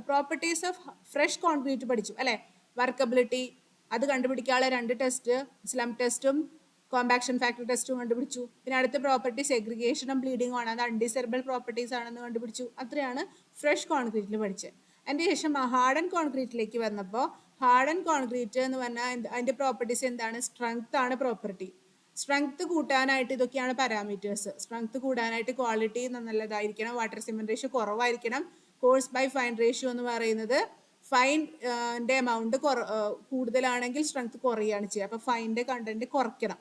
പ്രോപ്പർട്ടീസ് ഓഫ് ഫ്രഷ് കോൺക്രീറ്റ് പഠിച്ചു അല്ലേ. വർക്കബിലിറ്റി അത് കണ്ടുപിടിക്കാനുള്ള 2 ടെസ്റ്റ്, സ്ലം ടെസ്റ്റും കോമ്പാക്ഷൻ ഫാക്ടർ ടെസ്റ്റും കണ്ടുപിടിച്ചു. പിന്നെ അടുത്ത പ്രോപ്പർട്ടി സെഗ്രിഗേഷനും ബ്ലീഡിങ്ങും ആണ്. അത് അൺഡിസർബിൾ പ്രോപ്പർട്ടീസ് ആണെന്ന് കണ്ടുപിടിച്ചു. അത്രയാണ് ഫ്രഷ് കോൺക്രീറ്റിൽ പഠിച്ചത്. അതിൻ്റെ ശേഷം ഹാർഡ് ആൻഡ് കോൺക്രീറ്റിലേക്ക് വന്നപ്പോൾ ഹാർഡ് ആൻഡ് കോൺക്രീറ്റ് എന്ന് പറഞ്ഞാൽ അതിൻ്റെ പ്രോപ്പർട്ടീസ് എന്താണ്, സ്ട്രെങ്ത് ആണ് പ്രോപ്പർട്ടി. സ്ട്രെങ്ത് കൂട്ടാനായിട്ട് ഇതൊക്കെയാണ് പാരാമീറ്റേഴ്സ്. സ്ട്രെങ്ത് കൂടാനായിട്ട് ക്വാളിറ്റി നല്ലതായിരിക്കണം, വാട്ടർ സിമെന്റ് റേഷ്യോ കുറവായിരിക്കണം, കോഴ്സ് ബൈ ഫൈൻ റേഷ്യോ എന്ന് പറയുന്നത് ഫൈൻ്റെ എമൗണ്ട് കൂടുതലാണെങ്കിൽ സ്ട്രെങ്ത് കുറയുകയാണ് ചെയ്യുക. അപ്പോൾ ഫൈൻ്റെ കണ്ടന്റ് കുറയ്ക്കണം.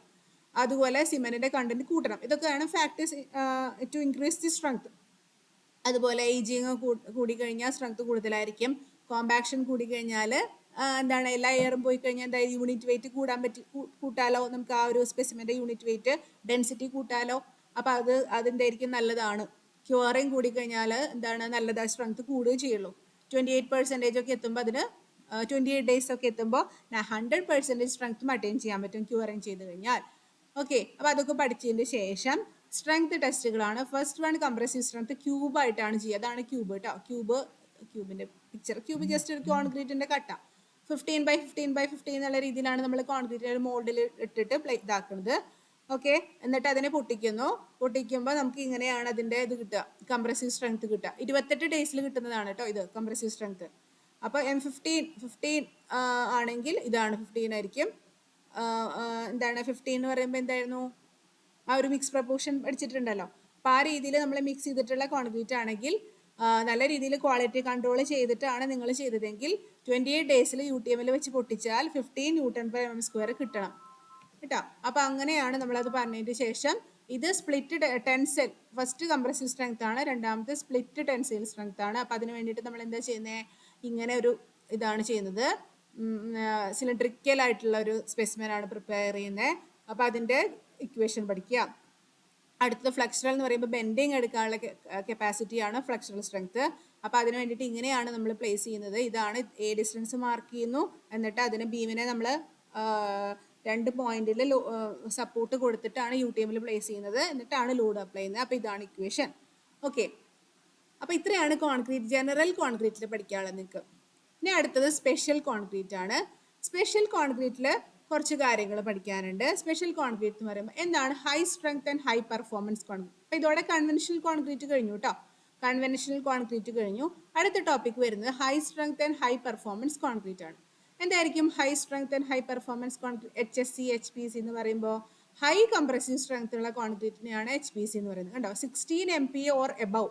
അതുപോലെ സിമെന്റിന്റെ കണ്ടന്റ് കൂട്ടണം. ഇതൊക്കെയാണ് factors to increase the strength. അതുപോലെ ഏജിങ് കൂടിക്കഴിഞ്ഞാൽ സ്ട്രെങ്ത് കൂടുതലായിരിക്കും. കോമ്പാക്ഷൻ കൂടിക്കഴിഞ്ഞാൽ എന്താണ്, എല്ലാ എയറും പോയി കഴിഞ്ഞാൽ എന്തായാലും യൂണിറ്റ് വെയിറ്റ് കൂട്ടാലോ, നമുക്ക് ആ ഒരു സ്പെസിമെൻ്റെ യൂണിറ്റ് വെയിറ്റ് ഡെൻസിറ്റി കൂട്ടാലോ. അപ്പോൾ അതിൻ്റെ ആയിരിക്കും നല്ലതാണ്. ക്യൂറിങ് കൂടിക്കഴിഞ്ഞാൽ എന്താണ് നല്ലതാണ്, സ്ട്രെങ്ത് കൂടുകയും ചെയ്യുള്ളൂ. 28% ഒക്കെ എത്തുമ്പോൾ അതിന് 28 days ഒക്കെ എത്തുമ്പോൾ 100% സ്ട്രെങ്ത് മെയിൻറ്റെയിൻ ചെയ്യാൻ പറ്റും ക്യൂറിങ് ചെയ്ത് കഴിഞ്ഞാൽ. ഓക്കെ, അപ്പോൾ അതൊക്കെ പഠിച്ചതിന് ശേഷം സ്ട്രെങ്ത് ടെസ്റ്റുകളാണ്. First one compressive strength cube ആയിട്ടാണ് ചെയ്യുക. അതാണ് ക്യൂബ് കേട്ടോ. ക്യൂബിന്റെ പിക്ചർ. ക്യൂബ് ജസ്റ്റ് ഒരു കോൺക്രീറ്റിന്റെ കട്ട 15x15x15 എന്നുള്ള രീതിയിലാണ് നമ്മൾ കോൺക്രീറ്റ് മോൾഡിൽ ഇട്ടിട്ട് ഇതാക്കുന്നത്. ഓക്കെ, എന്നിട്ട് അതിനെ പൊട്ടിക്കുമ്പോൾ നമുക്ക് ഇങ്ങനെയാണ് അതിന്റെ ഇത് കിട്ടുക, കംപ്രസീവ് സ്ട്രെങ്ത് കിട്ടുക. 28 ഡേയ്സിൽ കിട്ടുന്നതാണ് കേട്ടോ ഇത് കംപ്രസീവ് സ്ട്രെങ്ത്. അപ്പോൾ M15 ആണെങ്കിൽ ഇതാണ് 15 ആയിരിക്കും. എന്താണ് 15 എന്ന് പറയുമ്പോൾ എന്തായിരുന്നു, ആ ഒരു മിക്സ് പ്രപ്പോർഷൻ പഠിച്ചിട്ടുണ്ടല്ലോ. അപ്പോൾ ആ രീതിയിൽ നമ്മൾ മിക്സ് ചെയ്തിട്ടുള്ള കോൺക്രീറ്റ് ആണെങ്കിൽ നല്ല രീതിയിൽ ക്വാളിറ്റി കൺട്രോൾ ചെയ്തിട്ടാണ് നിങ്ങൾ ചെയ്തതെങ്കിൽ 28 ഡേയ്സിൽ UTM വെച്ച് പൊട്ടിച്ചാൽ 15 Nm² കിട്ടണം കേട്ടോ. അപ്പോൾ അങ്ങനെയാണ് നമ്മളത് പറഞ്ഞതിന് ശേഷം ഇത് split tensile, first compressive strength ആണ്, രണ്ടാമത്തെ സ്പ്ലിറ്റ് ടെൻസൈൽ സ്ട്രെങ്ത് ആണ്. അപ്പോൾ അതിന് വേണ്ടിയിട്ട് നമ്മൾ എന്താ ചെയ്യുന്നത്, ഇങ്ങനെ ഒരു ഇതാണ് ചെയ്യുന്നത്. സിലിണ്ട്രിക്കൽ ആയിട്ടുള്ള ഒരു സ്പെസിമെൻ ആണ് പ്രിപ്പയർ ചെയ്യുന്നത്. അപ്പോൾ അതിൻ്റെ ഇക്വേഷൻ പഠിക്കുക. അടുത്തത് ഫ്ലെക്സറൽ എന്ന് പറയുമ്പോൾ ബെൻഡിങ് എടുക്കാനുള്ള കപ്പാസിറ്റിയാണ് ഫ്ലെക്സറൽ സ്ട്രെങ്ത്. അപ്പോൾ അതിന് വേണ്ടിയിട്ട് ഇങ്ങനെയാണ് നമ്മൾ പ്ലേസ് ചെയ്യുന്നത്. ഇതാണ് A ഡിസ്റ്റൻസ് മാർക്ക് ചെയ്യുന്നു, എന്നിട്ട് അതിന് ബീമിനെ നമ്മൾ 2 പോയിന്റിൽ സപ്പോർട്ട് കൊടുത്തിട്ടാണ് UTM പ്ലേസ് ചെയ്യുന്നത്, എന്നിട്ടാണ് ലോഡ് അപ്ലൈ ചെയ്യുന്നത്. അപ്പോൾ ഇതാണ് ഇക്വേഷൻ. ഓക്കെ, അപ്പോൾ ഇത്രയാണ് കോൺക്രീറ്റ്, ജനറൽ കോൺക്രീറ്റിൽ പഠിക്കാനുള്ളത് നിങ്ങൾക്ക്. ഇനി അടുത്തത് സ്പെഷ്യൽ കോൺക്രീറ്റ് ആണ്. സ്പെഷ്യൽ കോൺക്രീറ്റിൽ കുറച്ച് കാര്യങ്ങൾ പഠിക്കാനുണ്ട്. സ്പെഷ്യൽ കോൺക്രീറ്റ് എന്ന് പറയുമ്പോൾ എന്താണ് high strength and high performance concrete. അപ്പോൾ ഇതോടെ കൺവെൻഷണൽ കോൺക്രീറ്റ് കഴിഞ്ഞു കേട്ടോ. കൺവെൻഷണൽ കോൺക്രീറ്റ് കഴിഞ്ഞു. അടുത്ത ടോപ്പിക് വരുന്നത് high strength and high performance concrete ആണ്. എന്തായിരിക്കും high strength and high performance concrete? HSC HPC എന്ന് പറയുമ്പോൾ ഹൈ കംപ്രസീവ് സ്ട്രെങ്ത് ഉള്ള കോൺക്രീറ്റിനെയാണ് HPC എന്ന് പറയുന്നത്. കണ്ടോ, 16 MPa ഓർ എബവ്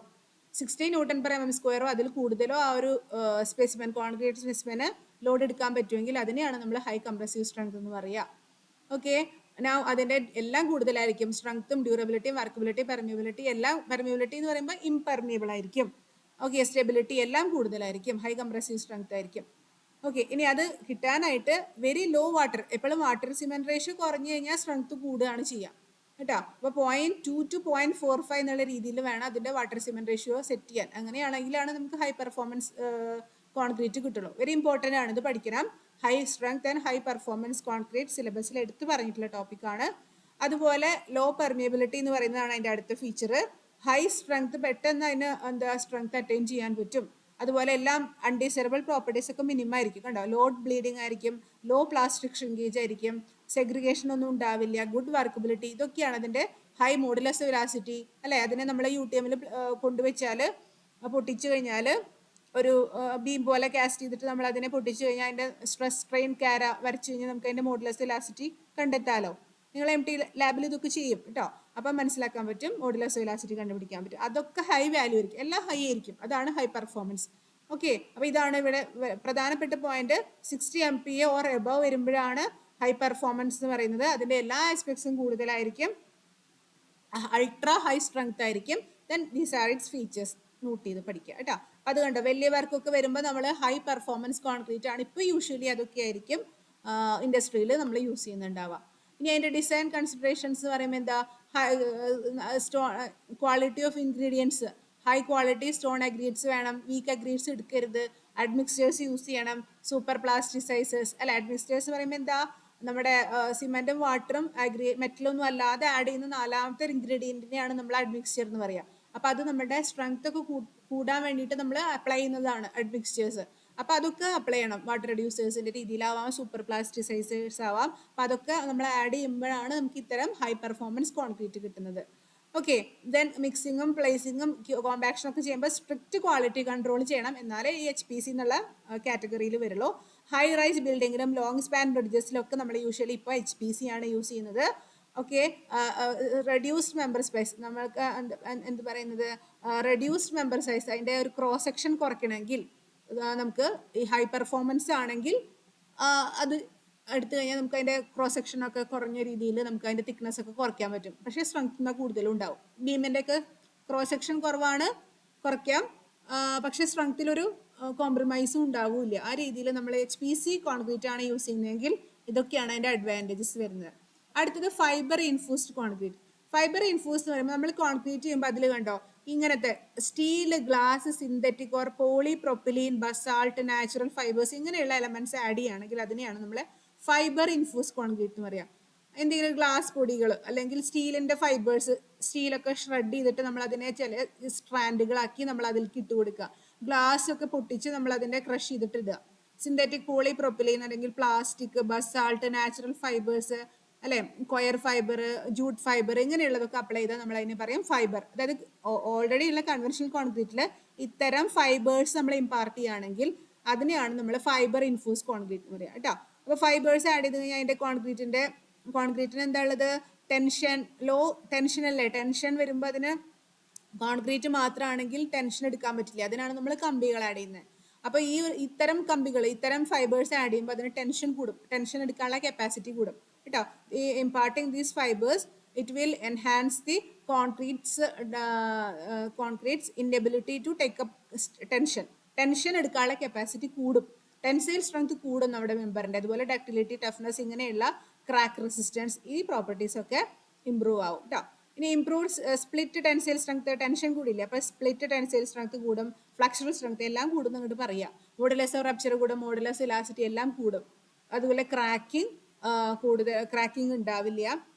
16 Nm² അതിൽ കൂടുതലോ ആ ഒരു സ്പെസിമെൻ, കോൺക്രീറ്റ് സ്പെസിമെന് ലോഡ് എടുക്കാൻ പറ്റുമെങ്കിൽ അതിനെയാണ് നമ്മൾ ഹൈ കംപ്രസീവ് സ്ട്രെങ്ത് എന്ന് പറയുക. ഓക്കെ, അതിൻ്റെ എല്ലാം കൂടുതലായിരിക്കും. സ്ട്രെങ്ത്തും ഡ്യൂറബിലിറ്റിയും വർക്കബിലിറ്റി പെർമിയബിലിറ്റി എല്ലാം. പെർമിയബിലിറ്റി എന്ന് പറയുമ്പോൾ ഇംപെർമിയബിൾ ആയിരിക്കും. ഓക്കെ, സ്റ്റെബിലിറ്റി എല്ലാം കൂടുതലായിരിക്കും, ഹൈ കംപ്രസീവ് സ്ട്രെങ്ത് ആയിരിക്കും. ഓക്കെ, ഇനി അത് കിട്ടാനായിട്ട് വെരി ലോ വാട്ടർ, എപ്പോഴും വാട്ടർ സിമെന്റ് റേഷ്യോ കുറഞ്ഞു കഴിഞ്ഞാൽ സ്ട്രെങ്ത് കൂടുകയാണ് ചെയ്യുക കേട്ടോ. അപ്പോൾ 0.2 to 0.45 എന്നുള്ള രീതിയിൽ വേണം അതിൻ്റെ വാട്ടർ സിമെന്റ് റേഷ്യോ സെറ്റ് ചെയ്യാൻ. അങ്ങനെയാണെങ്കിലാണ് നമുക്ക് ഹൈ പെർഫോമൻസ് കോൺക്രീറ്റ് കിട്ടുള്ളൂ. വെരി ഇമ്പോർട്ടൻ്റ് ആണ്, ഇത് പഠിക്കണം. High strength and high performance concrete സിലബസിൽ എടുത്ത് പറഞ്ഞിട്ടുള്ള ടോപ്പിക്കാണ്. അതുപോലെ ലോ പെർമിയബിലിറ്റി എന്ന് പറയുന്നതാണ് അതിൻ്റെ അടുത്ത ഫീച്ചർ. ഹൈ സ്ട്രെങ്ത് പെട്ടെന്ന് അതിന് സ്ട്രെങ്ത് അറ്റൈൻ ചെയ്യാൻ പറ്റും. അതുപോലെ എല്ലാം അൺഡിസൈറബിൾ പ്രോപ്പർട്ടീസ് ഒക്കെ മിനിമം ആയിരിക്കും. കണ്ടോ, ലോഡ് ബ്ലീഡിങ് ആയിരിക്കും, ലോ പ്ലാസ്റ്റിക് ഷ്രിങ്കേജ് ആയിരിക്കും, സെഗ്രിഗേഷൻ ഒന്നും ഉണ്ടാവില്ല, ഗുഡ് വർക്കബിലിറ്റി. ഇതൊക്കെയാണ് അതിൻ്റെ ഹൈ മോഡുലസ് വെലാസിറ്റി അല്ലേ. അതിനെ നമ്മൾ UTM കൊണ്ടുവച്ചാൽ പൊട്ടിച്ചു കഴിഞ്ഞാൽ ഒരു ബീം പോലെ കാസ്റ്റ് ചെയ്തിട്ട് നമ്മൾ അതിനെ പൊട്ടിച്ചു കഴിഞ്ഞാൽ അതിൻ്റെ സ്ട്രെസ് സ്ട്രെയിൻ കാര വരച്ചു കഴിഞ്ഞാൽ നമുക്ക് അതിൻ്റെ മോഡുലസ് വെലാസിറ്റി കണ്ടെത്താലോ. നിങ്ങൾ MT ലാബിൽ ഇതൊക്കെ ചെയ്യും കേട്ടോ. അപ്പം മനസ്സിലാക്കാൻ പറ്റും, മോഡുലസ് വെലാസിറ്റി കണ്ടുപിടിക്കാൻ പറ്റും. അതൊക്കെ ഹൈ വാല്യൂ ആയിരിക്കും, എല്ലാം ഹൈ ആയിരിക്കും. അതാണ് ഹൈ പെർഫോമൻസ്. ഓക്കെ, അപ്പോൾ ഇതാണ് ഇവിടെ പ്രധാനപ്പെട്ട പോയിന്റ്. 60 MPa ഓർ എബവ് വരുമ്പോഴാണ് ഹൈ പെർഫോമൻസ് എന്ന് പറയുന്നത്. അതിൻ്റെ എല്ലാ ആസ്പെക്ട്സും കൂടുതലായിരിക്കും, അൾട്രാ ഹൈ സ്ട്രെങ്ത് ആയിരിക്കും. Then these are its features note ചെയ്ത് പഠിക്കുക കേട്ടോ. അത് കണ്ടോ, വലിയ വർക്കൊക്കെ വരുമ്പോൾ നമ്മൾ ഹൈ പെർഫോമൻസ് കോൺക്രീറ്റ് ആണ് ഇപ്പോൾ യൂഷ്വലി അതൊക്കെ ആയിരിക്കും ഇൻഡസ്ട്രിയിൽ നമ്മൾ യൂസ് ചെയ്യുന്നുണ്ടാവുക. ഇനി അതിൻ്റെ ഡിസൈൻ കൺസിഡറേഷൻസ് എന്ന് പറയുമ്പോൾ എന്താ, quality of ingredients, high quality stone aggregates വേണം, വീക്ക് അഗ്രീറ്റ്സ് എടുക്കരുത്, അഡ്മിക്സ്റ്റേഴ്സ് യൂസ് ചെയ്യണം, സൂപ്പർ പ്ലാസ്റ്റിസൈസേഴ്സ് അല്ല. അഡ്മിക്സ്റ്റേഴ്സ് പറയുമ്പോൾ എന്താ, നമ്മുടെ സിമെന്റും വാട്ടറും മെറ്റലൊന്നും അല്ലാതെ ആഡ് ചെയ്യുന്ന നാലാമത്തെ ഇൻഗ്രീഡിയൻറ്റിനെയാണ് നമ്മൾ അഡ്മിക്സ്ചർ എന്ന് പറയുക. അപ്പോൾ അത് നമ്മുടെ സ്ട്രെങ്ത് ഒക്കെ കൂടാൻ വേണ്ടിയിട്ട് നമ്മൾ അപ്ലൈ ചെയ്യുന്നതാണ് അഡ്മിക്സ്റ്റേഴ്സ്. അപ്പോൾ അതൊക്കെ അപ്ലൈ ചെയ്യണം. വാട്ടർ റെഡ്യൂസേഴ്സിൻ്റെ രീതിയിലാവാം, സൂപ്പർ പ്ലാസ്റ്റിസൈസേഴ്സ് ആവാം. അപ്പോൾ അതൊക്കെ നമ്മൾ ആഡ് ചെയ്യുമ്പോഴാണ് നമുക്ക് ഇത്തരം ഹൈ പെർഫോമൻസ് കോൺക്രീറ്റ് കിട്ടുന്നത്. ഓക്കെ, ദെൻ മിക്സിങ്ങും പ്ലേസിങ്ങും കോമ്പാക്ഷനും ഒക്കെ ചെയ്യുമ്പോൾ സ്ട്രിക്റ്റ് ക്വാളിറ്റി കൺട്രോൾ ചെയ്യണം, എന്നാലേ ഈ HPC എന്നുള്ള കാറ്റഗറിയിൽ വരുള്ളൂ. ഹൈ റൈസ് ബിൽഡിങ്ങിലും ലോങ് സ്പാൻ ബ്രിഡ്ജസിലൊക്കെ നമ്മൾ യൂഷ്വലി ഇപ്പോൾ HPC ആണ് യൂസ് ചെയ്യുന്നത്. ഓക്കെ, റെഡ്യൂസ്ഡ് മെമ്പർ സൈസ്, നമ്മൾക്ക് എന്ത് പറയുന്നത്, റെഡ്യൂസ്ഡ് മെമ്പർ സൈസ്, അതിൻ്റെ ഒരു ക്രോസ് സെക്ഷൻ കുറയ്ക്കണമെങ്കിൽ നമുക്ക് ഈ ഹൈ പെർഫോമൻസ് ആണെങ്കിൽ അത് എടുത്തു കഴിഞ്ഞാൽ നമുക്ക് അതിൻ്റെ ക്രോസ് സെക്ഷൻ ഒക്കെ കുറഞ്ഞ രീതിയിൽ നമുക്ക് അതിൻ്റെ തിക്നെസ് ഒക്കെ കുറയ്ക്കാൻ പറ്റും. പക്ഷേ സ്ട്രെങ്ത് കൂടുതലും ഉണ്ടാവും. ബീമിൻ്റെ ഒക്കെ ക്രോസ് സെക്ഷൻ കുറവാണ്, കുറയ്ക്കാം. പക്ഷേ സ്ട്രെങ്ത്തിലൊരു കോംപ്രമൈസും ഉണ്ടാവില്ല. ആ രീതിയിൽ നമ്മൾ HPC കോൺക്രീറ്റ് ആണ് യൂസ് ചെയ്യുന്നതെങ്കിൽ ഇതൊക്കെയാണ് അതിൻ്റെ അഡ്വാൻറ്റേജസ് വരുന്നത്. അടുത്തത് fibre infused concrete. Fibre infuse എന്ന് പറയുമ്പോൾ നമ്മൾ കോൺക്രീറ്റ് ചെയ്യുമ്പോൾ അതിൽ കണ്ടോ ഇങ്ങനത്തെ steel, glass, synthetic or polypropylene, basalt, natural fibres ഇങ്ങനെയുള്ള എലമെന്റ്സ് ആഡ് ചെയ്യുകയാണെങ്കിൽ അതിനെയാണ് നമ്മൾ ഫൈബർ ഇൻഫ്യൂസ് കോൺക്രീറ്റ് എന്ന് പറയാം. എന്തെങ്കിലും ഗ്ലാസ് പൊടികൾ അല്ലെങ്കിൽ സ്റ്റീലിന്റെ ഫൈബേഴ്സ്, സ്റ്റീലൊക്കെ ഷ്രെഡ് ചെയ്തിട്ട് നമ്മൾ അതിനെ ചില സ്ട്രാൻഡുകളാക്കി നമ്മൾ അതിലേക്ക് ഇട്ട് കൊടുക്കുക. ഗ്ലാസ് ഒക്കെ പൊട്ടിച്ച് നമ്മൾ അതിനെ ക്രഷ് ചെയ്തിട്ട് ഇടുക. സിന്തറ്റിക് പോളിപ്രൊപ്പിലീൻ അല്ലെങ്കിൽ പ്ലാസ്റ്റിക്, ബസാൾട്ട്, നാച്ചുറൽ ഫൈബേഴ്സ് അല്ലെ, കൊയർ ഫൈബർ, ജൂട്ട് ഫൈബർ ഇങ്ങനെയുള്ളതൊക്കെ അപ്ലൈ ചെയ്താൽ നമ്മൾ അതിനെ പറയും ഫൈബർ. അതായത് ഓൾറെഡി ഉള്ള കൺവെൻഷണൽ കോൺക്രീറ്റിൽ ഇത്തരം ഫൈബേഴ്സ് നമ്മൾ ഇമ്പാർട്ട് ചെയ്യുകയാണെങ്കിൽ അതിനെയാണ് നമ്മൾ ഫൈബർ ഇൻഫ്യൂസ് കോൺക്രീറ്റ് എന്ന് പറയുക കേട്ടോ. അപ്പോൾ ഫൈബേഴ്സ് ആഡ് ചെയ്ത് കഴിഞ്ഞാൽ അതിന്റെ കോൺക്രീറ്റിന് എന്താ ഉള്ളത്? ടെൻഷൻ, ലോ ടെൻഷൻ അല്ലേ. ടെൻഷൻ വരുമ്പോൾ അതിന് കോൺക്രീറ്റ് മാത്രമാണെങ്കിൽ ടെൻഷൻ എടുക്കാൻ പറ്റില്ല. അതിനാണ് നമ്മൾ കമ്പികൾ ആഡ് ചെയ്യുന്നത്. അപ്പോൾ ഇത്തരം കമ്പികൾ, ഇത്തരം ഫൈബേഴ്സ് ആഡ് ചെയ്യുമ്പോൾ അതിന് ടെൻഷൻ കൂടും, ടെൻഷൻ എടുക്കാനുള്ള കപ്പാസിറ്റി കൂടും കേട്ടോ. ഈ imparting these fibres it will enhance the concrete's inability to take up tension. Tension എടുക്കാനുള്ള കപ്പാസിറ്റി കൂടും, ടെൻസൈൽ സ്ട്രെങ്ത് കൂടും നമ്മുടെ മെമ്പറിന്റെ. അതുപോലെ ഡക്ടിലിറ്റി, ടഫ്നെസ് ഇങ്ങനെയുള്ള ക്രാക്ക് റെസിസ്റ്റൻസ് ഈ പ്രോപ്പർട്ടീസ് ഒക്കെ ഇംപ്രൂവ് ആവും കേട്ടോ. ഇനി improve split tensile strength, tension കൂടില്ല അപ്പോൾ സ്പ്ലിറ്റ് ടെൻസൈൽ സ്ട്രെങ്ത് കൂടും, ഫ്ലക്ചറൽ സ്ട്രെങ്ത് എല്ലാം കൂടും എന്നിട്ട് പറയാം. മോഡുലസ് ഓഫ് റപ്ചർ കൂടും, മോഡുലസ് ഇലാസിറ്റി എല്ലാം കൂടും. അതുപോലെ ക്രാക്കിംഗ് ഉണ്ടാവില്ല,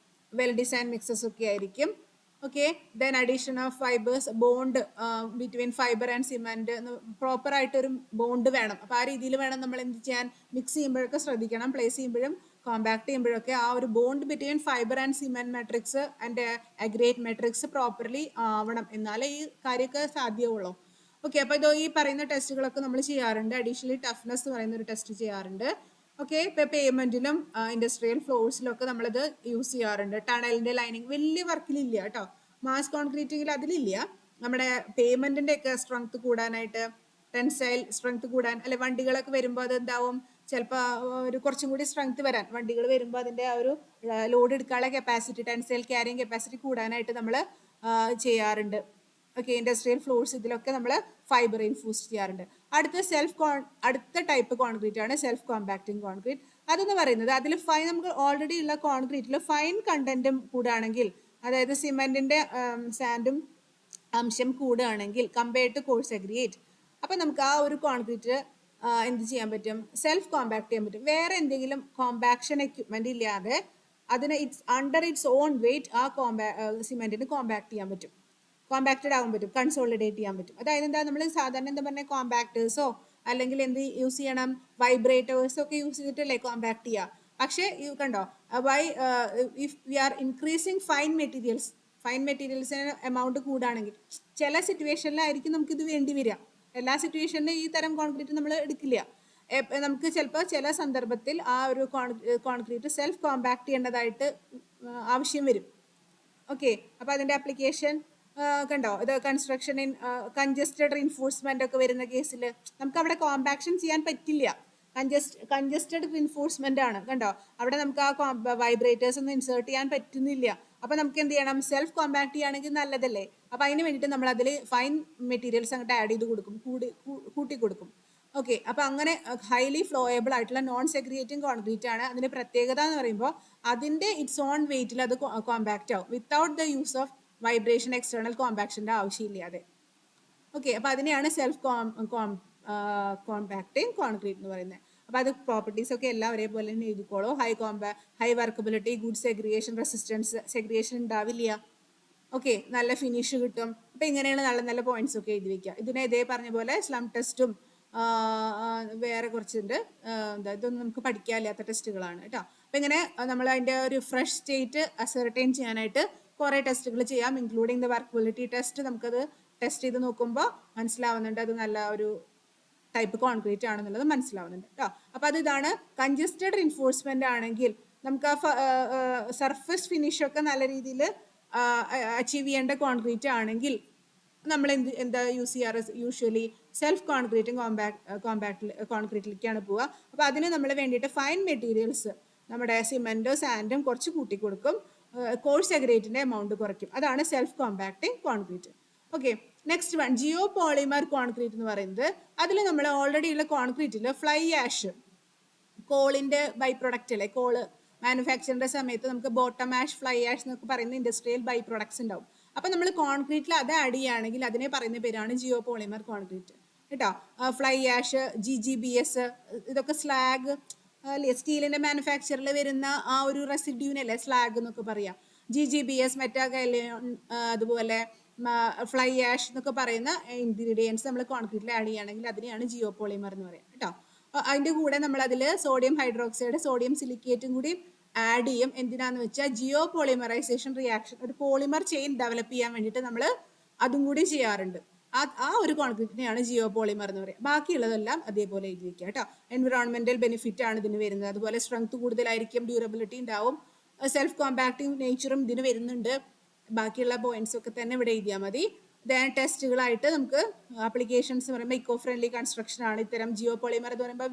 വെൽ ഡിസൈൻ മിക്സസ് ഒക്കെ ആയിരിക്കും. Okay, then addition of fibres, bond between fibre and cement, proper ആയിട്ടൊരു ബോണ്ട് വേണം. അപ്പോൾ ആ രീതിയിൽ വേണം നമ്മൾ എന്ത് ചെയ്യാൻ, മിക്സ് ചെയ്യുമ്പോഴൊക്കെ ശ്രദ്ധിക്കണം, പ്ലേസ് ചെയ്യുമ്പോഴും കോമ്പാക്ട് ചെയ്യുമ്പോഴൊക്കെ ആ ഒരു bond between fibre and cement matrix and aggregate matrix properly ആവണം, എന്നാലേ ഈ കാര്യമൊക്കെ സാധ്യമുള്ളൂ. ഓക്കെ, അപ്പോൾ ഇതോ ഈ പറയുന്ന ടെസ്റ്റുകളൊക്കെ നമ്മൾ ചെയ്യാറുണ്ട്. അഡീഷണലി ടഫ്നെസ് എന്ന് പറയുന്ന ഒരു ടെസ്റ്റ് ചെയ്യാറുണ്ട്. ഓക്കെ, ഇപ്പോൾ പേയ്മെന്റിലും ഇൻഡസ്ട്രിയൽ ഫ്ലോഴ്സിലും ഒക്കെ നമ്മളിത് യൂസ് ചെയ്യാറുണ്ട്. ടണലിന്റെ ലൈനിങ് വലിയ വർക്കിലില്ല കേട്ടോ, മാസ് കോൺക്രീറ്റിംഗിൽ അതിലില്ല. നമ്മുടെ പേയ്മെന്റിന്റെ ഒക്കെ സ്ട്രെങ്ത് കൂടാനായിട്ട്, ടെൻസൈൽ സ്ട്രെങ്ത് കൂടാൻ, അല്ലെ വണ്ടികളൊക്കെ വരുമ്പോൾ അത് എന്താവും, ചിലപ്പോൾ ഒരു കുറച്ചും കൂടി സ്ട്രെങ്ത് വരാൻ, വണ്ടികൾ വരുമ്പോൾ അതിന്റെ ആ ഒരു ലോഡ് എടുക്കാനുള്ള കപ്പാസിറ്റി, ടെൻസൈൽ ക്യാരിങ് കപ്പാസിറ്റി കൂടാനായിട്ട് നമ്മൾ ചെയ്യാറുണ്ട്. ഓക്കെ, ഇൻഡസ്ട്രിയൽ ഫ്ലോഴ്സ് ഇതിലൊക്കെ നമ്മൾ ഫൈബർ ഇൻഫ്യൂസ് ചെയ്യാറുണ്ട്. അടുത്ത ടൈപ്പ് കോൺക്രീറ്റ് ആണ് സെൽഫ് കോമ്പാക്റ്റിംഗ് കോൺക്രീറ്റ്. അതെന്ന് പറയുന്നത് അതിൽ നമുക്ക് ഓൾറെഡി ഉള്ള കോൺക്രീറ്റിൽ ഫൈൻ കണ്ടന്റും കൂടുകയാണെങ്കിൽ, അതായത് സിമെന്റിന്റെ സാൻഡും അംശം കൂടുകയാണെങ്കിൽ കമ്പയർഡ് ടു കോഴ്സ് അഗ്രിഗേറ്റ്, അപ്പം നമുക്ക് ആ ഒരു കോൺക്രീറ്റ് എന്ത് ചെയ്യാൻ പറ്റും, സെൽഫ് കോമ്പാക്ട് ചെയ്യാൻ പറ്റും. വേറെ എന്തെങ്കിലും കോമ്പാക്ഷൻ എക്യുപ്മെന്റ് ഇല്ലാതെ അതിന് അണ്ടർ ഇറ്റ്സ് ഓൺ വെയിറ്റ് ആ സിമെന്റിന് കോമ്പാക്ട് ചെയ്യാൻ പറ്റും, കോമ്പാക്റ്റഡ് ആകാൻ പറ്റും, കൺസോളിഡേറ്റ് ചെയ്യാൻ പറ്റും. അതായത് എന്താ, നമ്മൾ സാധാരണ എന്താ പറഞ്ഞാൽ കോമ്പാക്ടേഴ്സോ അല്ലെങ്കിൽ എന്ത് യൂസ് ചെയ്യണം, വൈബ്രേറ്റേഴ്സോ ഒക്കെ യൂസ് ചെയ്തിട്ടല്ലേ കോമ്പാക്ട് ചെയ്യുക. പക്ഷേ കണ്ടോ, if we are increasing fine മെറ്റീരിയൽസിന് എമൗണ്ട് കൂടുകയാണെങ്കിൽ ചില സിറ്റുവേഷനിലായിരിക്കും നമുക്കിത് വേണ്ടി വരിക. എല്ലാ സിറ്റുവേഷനിലും ഈ തരം കോൺക്രീറ്റ് നമ്മൾ എടുക്കില്ല. നമുക്ക് ചിലപ്പോൾ ചില സന്ദർഭത്തിൽ ആ ഒരു കോൺക്രീറ്റ് സെൽഫ് കോമ്പാക്ട് ചെയ്യേണ്ടതായിട്ട് ആവശ്യം വരും. ഓക്കെ, അപ്പോൾ അതിൻ്റെ ആപ്ലിക്കേഷൻ കണ്ടോ, ഇത് കൺസ്ട്രക്ഷൻ ഇൻ കൺജസ്റ്റഡ് റീൻഫോഴ്സ്മെന്റ് ഒക്കെ വരുന്ന കേസിൽ നമുക്ക് അവിടെ കോമ്പാക്ഷൻ ചെയ്യാൻ പറ്റില്ല, കൺജസ്റ്റഡ് റീൻഫോഴ്സ്മെന്റ് ആണ്. കണ്ടോ, അവിടെ നമുക്ക് ആ വൈബ്രേറ്റേഴ്സ് ഒന്നും ഇൻസേർട്ട് ചെയ്യാൻ പറ്റുന്നില്ല. അപ്പൊ നമുക്ക് എന്ത് ചെയ്യണം, സെൽഫ് കോമ്പാക്ട് ചെയ്യുകയാണെങ്കിൽ നല്ലതല്ലേ. അപ്പൊ അതിന് വേണ്ടിയിട്ട് നമ്മൾ അതിൽ ഫൈൻ മെറ്റീരിയൽസ് അങ്ങോട്ട് ആഡ് ചെയ്ത് കൊടുക്കും, കൂട്ടി കൊടുക്കും. ഓക്കെ, അപ്പൊ അങ്ങനെ ഹൈലി ഫ്ലോയബിൾ ആയിട്ടുള്ള നോൺ സെഗ്രിഗേറ്റിംഗ് കോൺക്രീറ്റ് ആണ്. അതിന്റെ പ്രത്യേകത എന്ന് പറയുമ്പോൾ അതിന്റെ ഇറ്റ്സ് ഓൺ വെയിറ്റിൽ അത് കോമ്പാക്ട് ആവും, without the use of vibration, external കോമ്പാക്ഷന്റെ ആവശ്യമില്ലാതെ. ഓക്കെ, അപ്പൊ അതിനെയാണ് സെൽഫ് കോമ്പാക്റ്റിംഗ് കോൺക്രീറ്റ് എന്ന് പറയുന്നത്. അപ്പൊ അത് പ്രോപ്പർട്ടീസ് ഒക്കെ എല്ലാം ഒരേപോലെ തന്നെ എഴുതിക്കോളൂ. High workability, good segregation resistance, segregation ഉണ്ടാവില്ല. ഓക്കെ, നല്ല ഫിനിഷ് കിട്ടും. അപ്പൊ ഇങ്ങനെയാണ് നല്ല നല്ല പോയിന്റ്സ് ഒക്കെ എഴുതി വെക്കുക. ഇതിനെ ഇതേ പറഞ്ഞ പോലെ സ്ലം ടെസ്റ്റും വേറെ കുറച്ചുണ്ട്, ഇതൊന്നും നമുക്ക് പഠിക്കാനില്ലാത്ത ടെസ്റ്റുകളാണ് കേട്ടോ. അപ്പൊ ഇങ്ങനെ നമ്മൾ അതിന്റെ ഒരു ഫ്രഷ് സ്റ്റേറ്റ് അസർട്ടൈൻ ചെയ്യാനായിട്ട് കുറെ ടെസ്റ്റുകൾ ചെയ്യാം, ഇൻക്ലൂഡിങ് ദ വർക്കബിലിറ്റി ടെസ്റ്റ്. നമുക്കത് ടെസ്റ്റ് ചെയ്ത് നോക്കുമ്പോൾ മനസ്സിലാവുന്നുണ്ട് അത് നല്ല ഒരു ടൈപ്പ് കോൺക്രീറ്റ് ആണെന്നുള്ളത് മനസ്സിലാവുന്നുണ്ട് കേട്ടോ. അപ്പൊ അത് ഇതാണ് കൺജസ്റ്റഡ് റീൻഫോഴ്സ്മെന്റ് ആണെങ്കിൽ നമുക്ക് ആ സർഫസ് ഫിനിഷ് ഒക്കെ നല്ല രീതിയിൽ അച്ചീവ് ചെയ്യേണ്ട കോൺക്രീറ്റ് ആണെങ്കിൽ നമ്മൾ എന്താ യൂസ് ചെയ്യാറ്, യൂഷ്വലി സെൽഫ് കോൺക്രീറ്റും കോൺക്രീറ്റിലേക്കാണ് പോവുക. അപ്പോൾ അതിന് നമ്മൾ വേണ്ടിയിട്ട് ഫൈൻ മെറ്റീരിയൽസ്, നമ്മുടെ സിമെന്റോ സാൻഡും കുറച്ച് കൂട്ടി കൊടുക്കും, കോഴ്സ് അഗ്രേറ്റിന്റെ എമൗണ്ട് കുറയ്ക്കും. അതാണ് self compacting concrete. Okay, next one geopolymer concrete എന്ന് പറയുന്നത്. അതിൽ നമ്മൾ ഓൾറെഡി ഉള്ള കോൺക്രീറ്റിൽ ഫ്ലൈ ആഷ്, കോളിന്റെ ബൈ പ്രൊഡക്റ്റ് അല്ലേ, കോള് മാനുഫാക്ചറിന്റെ സമയത്ത് നമുക്ക് ബോട്ടം ആഷ്, ഫ്ലൈ ആഷ് എന്നൊക്കെ പറയുന്ന ഇൻഡസ്ട്രിയൽ ബൈ പ്രൊഡക്ട്സ് ഉണ്ടാവും. അപ്പം നമ്മൾ കോൺക്രീറ്റിൽ അത് ആഡ് ചെയ്യുകയാണെങ്കിൽ അതിനെ പറയുന്ന പേരാണ് ജിയോ പോളിമർ കോൺക്രീറ്റ് കേട്ടോ. ഫ്ലൈ ആഷ്, GGBS, ഇതൊക്കെ സ്ലാഗ് അല്ലേ, സ്റ്റീലിന്റെ മാനുഫാക്ചറിൽ വരുന്ന ആ ഒരു റെസിഡ്യൂനല്ലേ സ്ലാഗ് എന്നൊക്കെ പറയാം. GGBS, മെറ്റാഗൈലിയോൺ, അതുപോലെ ഫ്ലൈ ആഷ് എന്നൊക്കെ പറയുന്ന ഇൻഗ്രീഡിയൻസ് നമ്മൾ കോൺക്രീറ്റിൽ ആഡ് ചെയ്യുകയാണെങ്കിൽ അതിനെയാണ് ജിയോ പോളിമർ എന്ന് പറയാം കേട്ടോ. അതിന്റെ കൂടെ നമ്മൾ അതിൽ സോഡിയം ഹൈഡ്രോക്സൈഡ്, സോഡിയം സിലിക്കേറ്റും കൂടി ആഡ് ചെയ്യും. എന്തിനാന്ന് വെച്ചാൽ ജിയോ പോളിമറൈസേഷൻ റിയാക്ഷൻ, ഒരു പോളിമർ ചെയിൻ ഡെവലപ്പ് ചെയ്യാൻ വേണ്ടിയിട്ട് നമ്മൾ അതും കൂടി ചെയ്യാറുണ്ട്. ആ ഒരു കോൺക്രീറ്റിനെയാണ് ജിയോ പോളിമർ എന്ന് പറയുക. ബാക്കിയുള്ളതെല്ലാം അതേപോലെ എഴുതി വെക്കുക കേട്ടോ. എൻവിറോൺമെന്റൽ ബെനിഫിറ്റ് ആണ് ഇതിന് വരുന്നത്. അതുപോലെ സ്ട്രെങ്ത് കൂടുതലായിരിക്കും, ഡ്യൂറബിലിറ്റി ഉണ്ടാവും, സെൽഫ് കോമ്പാക്ടിങ് നേച്ചറും ഇതിന് വരുന്നുണ്ട്. ബാക്കിയുള്ള പോയിന്റ്സ് ഒക്കെ തന്നെ ഇവിടെ എഴുതിയാൽ മതി. ടെസ്റ്റുകളായിട്ട് നമുക്ക് ആപ്ലിക്കേഷൻസ് പറയുമ്പോൾ ഇക്കോ ഫ്രണ്ട്ലി കൺസ്ട്രക്ഷൻ ആണ് ഇത്തരം ജിയോ പോളിമർ എന്ന് പറയുമ്പോൾ.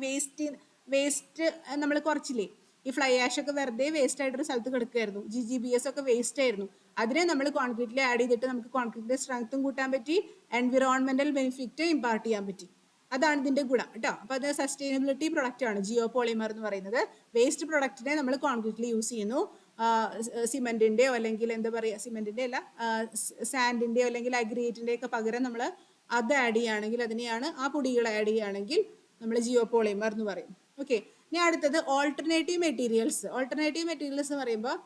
വേസ്റ്റ് നമ്മൾ കുറച്ചില്ലേ, ഈ ഫ്ലൈ ആഷ് ഒക്കെ വെറുതെ വേസ്റ്റ് ആയിട്ടൊരു സ്ഥലത്ത് കിടക്കുമായിരുന്നു, GGBS ഒക്കെ വേസ്റ്റ് ആയിരുന്നു. അതിനെ നമ്മൾ കോൺക്രീറ്റിൽ ആഡ് ചെയ്തിട്ട് നമുക്ക് കോൺക്രീറ്റിന്റെ സ്ട്രെങ്ത്തും കൂട്ടാൻ പറ്റി, എൻവിറോൺമെന്റൽ ബെനിഫിറ്റ് ഇമ്പാർട്ട് ചെയ്യാൻ പറ്റി. അതാണ് ഇതിന്റെ ഗുണം കേട്ടോ. അപ്പൊ അത് സസ്റ്റൈനബിലിറ്റി പ്രൊഡക്റ്റ് ആണ് ജിയോ പോളിമർ എന്ന് പറയുന്നത്. വേസ്റ്റ് പ്രൊഡക്റ്റിനെ നമ്മൾ കോൺക്രീറ്റിൽ യൂസ് ചെയ്യുന്നു. സിമെന്റിന്റെയോ അല്ലെങ്കിൽ എന്താ പറയുക, സിമെന്റിന്റെ അല്ല, സാൻഡിന്റെയോ അല്ലെങ്കിൽ അഗ്രിയേറ്റിന്റെ ഒക്കെ പകരം നമ്മൾ അത് ആഡ് ചെയ്യുകയാണെങ്കിൽ, അതിനെയാണ് ആ പൊടികൾ ആഡ് ചെയ്യുകയാണെങ്കിൽ നമ്മൾ ജിയോ പോളിമർ എന്ന് പറയും. ഓക്കെ, ഇനി അടുത്തത് ഓൾട്ടർനേറ്റീവ് മെറ്റീരിയൽസ്. ഓൾട്ടർനേറ്റീവ് മെറ്റീരിയൽസ് എന്ന് പറയുമ്പോൾ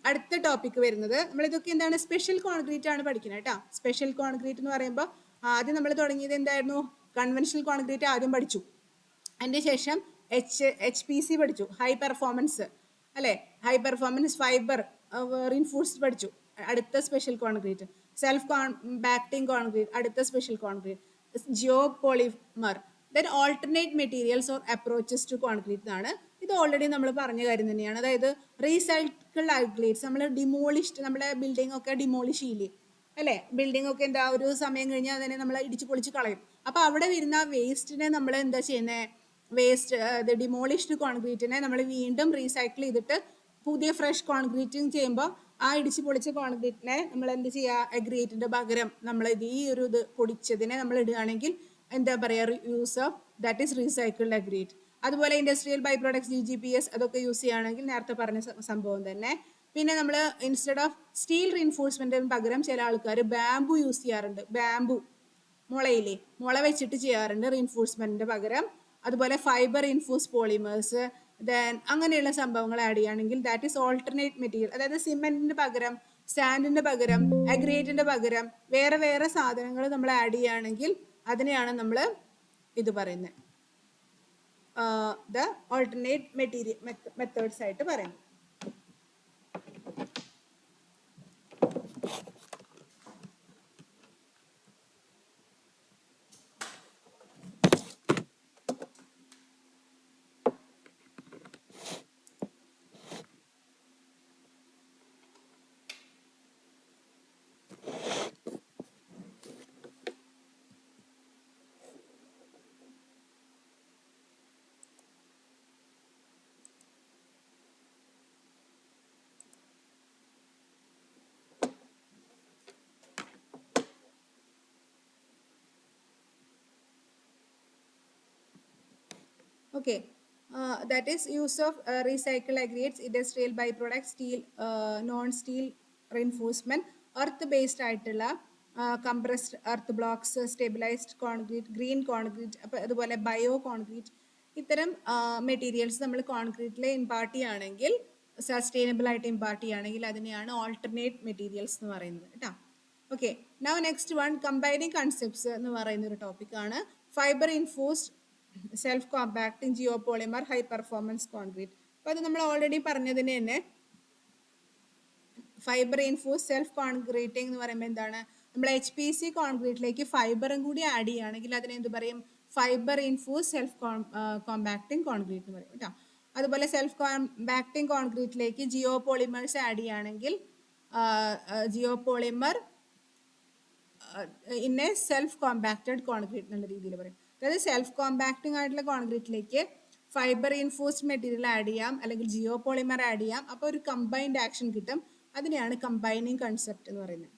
അടുത്ത ടോപ്പിക് വരുന്നത് നമ്മൾ ഇതൊക്കെ എന്താണ്, സ്പെഷ്യൽ കോൺക്രീറ്റ് ആണ് പഠിക്കുന്നത് കേട്ടോ. സ്പെഷ്യൽ കോൺക്രീറ്റ് എന്ന് പറയുമ്പോൾ ആദ്യം നമ്മൾ തുടങ്ങിയത് എന്തായിരുന്നു, കൺവെൻഷണൽ കോൺക്രീറ്റ് ആദ്യം പഠിച്ചു. അതിൻ്റെ ശേഷം HPC പഠിച്ചു, ഹൈ പെർഫോമൻസ് അല്ലേ, ഹൈ പെർഫോമൻസ് ഫൈബർ റീൻഫോഴ്സ്ഡ് പഠിച്ചു, അടുത്ത special concrete. Self compacting concrete, അടുത്ത special concrete. Geopolymer, then alternate materials or approaches to concrete എന്നാണ്. ഇത് ഓൾറെഡി നമ്മൾ പറഞ്ഞ കാര്യം തന്നെയാണ്. അതായത് റീസൈക്കിൾഡ് അഗ്രീറ്റ്സ്, നമ്മൾ ഡിമോളിഷ്ഡ്, നമ്മുടെ ബിൽഡിംഗ് ഒക്കെ ഡിമോളിഷ് ചെയ്യില്ലേ അല്ലേ, ബിൽഡിംഗ് ഒക്കെ എന്താ ഒരു സമയം കഴിഞ്ഞാൽ അതിനെ നമ്മൾ ഇടിച്ച് പൊളിച്ച് കളയും. അപ്പോൾ അവിടെ വരുന്ന വേസ്റ്റിനെ നമ്മൾ എന്താ ചെയ്യുന്നത്, വേസ്റ്റ് ഡിമോളിഷ്ഡ് കോൺക്രീറ്റിനെ നമ്മൾ വീണ്ടും റീസൈക്കിൾ ചെയ്തിട്ട് പുതിയ ഫ്രഷ് കോൺക്രീറ്റിങ് ചെയ്യുമ്പോൾ ആ ഇടിച്ച് പൊളിച്ച കോൺക്രീറ്റിനെ നമ്മൾ എന്ത് ചെയ്യുക, അഗ്രിയേറ്റിന്റെ പകരം നമ്മൾ ഈ ഒരു ഇത് പൊടിച്ചതിനെ നമ്മൾ ഇടുകയാണെങ്കിൽ എന്താ പറയുക, use of that is recycled aggregate. അതുപോലെ ഇൻഡസ്ട്രിയൽ ബൈ പ്രോഡക്ട്സ് GGBS അതൊക്കെ യൂസ് ചെയ്യുകയാണെങ്കിൽ നേരത്തെ പറഞ്ഞ സംഭവം തന്നെ. പിന്നെ നമ്മൾ ഇൻസ്റ്റെഡ് ഓഫ് സ്റ്റീൽ റീൻഫോഴ്സ്മെന്റിന് പകരം ചില ആൾക്കാർ ബാംബു യൂസ് ചെയ്യാറുണ്ട്. ബാംബു മുളയില്ലേ, മുള വെച്ചിട്ട് ചെയ്യാറുണ്ട് റീൻഫോഴ്സ്മെന്റിന്റെ പകരം. അതുപോലെ ഫൈബർ റീൻഫോഴ്സ് പോളിമേഴ്സ്, ദെൻ അങ്ങനെയുള്ള സംഭവങ്ങൾ ആഡ് ചെയ്യുകയാണെങ്കിൽ ദാറ്റ് ഈസ് ഓൾട്ടർനേറ്റ് മെറ്റീരിയൽ. അതായത് സിമെന്റിന്റെ പകരം, സാൻഡിന്റെ പകരം, അഗ്രിയേറ്റിന്റെ പകരം വേറെ വേറെ സാധനങ്ങൾ നമ്മൾ ആഡ് ചെയ്യുകയാണെങ്കിൽ അതിനെയാണ് നമ്മൾ ഇത് പറയുന്നത് ദ ഓൾട്ടർനേറ്റ് മെറ്റീരിയൽ മെത്തേഡ്സ് ആയിട്ട് പറയുന്നത്. Okay, that is use of recycled aggregates, industrial byproducts, steel, non-steel reinforcement, earth-based ആയിട്ടുള്ള compressed earth blocks, stabilized concrete, green concrete, അതുപോലെ ബയോ കോൺക്രീറ്റ്, ഇത്തരം മെറ്റീരിയൽസ് നമ്മൾ കോൺക്രീറ്റിൽ ഇമ്പാർട്ട് ചെയ്യുകയാണെങ്കിൽ, സസ്റ്റൈനബിൾ ആയിട്ട് ഇമ്പാർട്ട് ചെയ്യുകയാണെങ്കിൽ അതിനെയാണ് ഓൾട്ടർനേറ്റ് മെറ്റീരിയൽസ് എന്ന് പറയുന്നത് കേട്ടോ. Okay, now next one combining concepts എന്ന് പറയുന്ന ഒരു ടോപ്പിക്കാണ്. Fibre reinforced self compacting geopolymer high performance concrete. അപ്പോൾ അത് നമ്മൾ ഓൾറെഡി പറഞ്ഞതിന് തന്നെ. ഫൈബർ ഇൻഫോഴ്സ് സെൽഫ് കോൺക്രീറ്റിംഗ് എന്ന് പറയുമ്പോൾ എന്താണ്, നമ്മൾ HPC കോൺക്രീറ്റിലേക്ക് ഫൈബറും കൂടി ആഡ് ചെയ്യുകയാണെങ്കിൽ അതിനെ എന്ത് പറയും, fibre reinforced self compacting concrete എന്ന് പറയും കേട്ടോ. അതുപോലെ സെൽഫ് കോമ്പാക്ടിങ് കോൺക്രീറ്റിലേക്ക് ജിയോ പോളിമേഴ്സ് ആഡ് ചെയ്യുകയാണെങ്കിൽ geopolymer in a self compacted concrete എന്നുള്ള രീതിയിൽ പറയും. അതായത് സെൽഫ് കോമ്പാക്ടിങ് ആയിട്ടുള്ള കോൺക്രീറ്റിലേക്ക് ഫൈബർ ഇൻഫോഴ്സ്ഡ് മെറ്റീരിയൽ ആഡ് ചെയ്യാം, അല്ലെങ്കിൽ ജിയോ പോളിമർ ആഡ് ചെയ്യാം. അപ്പോൾ ഒരു കമ്പൈൻഡ് ആക്ഷൻ കിട്ടും. അതിനെയാണ് കമ്പൈനിങ് കൺസെപ്റ്റ് എന്ന് പറയുന്നത്.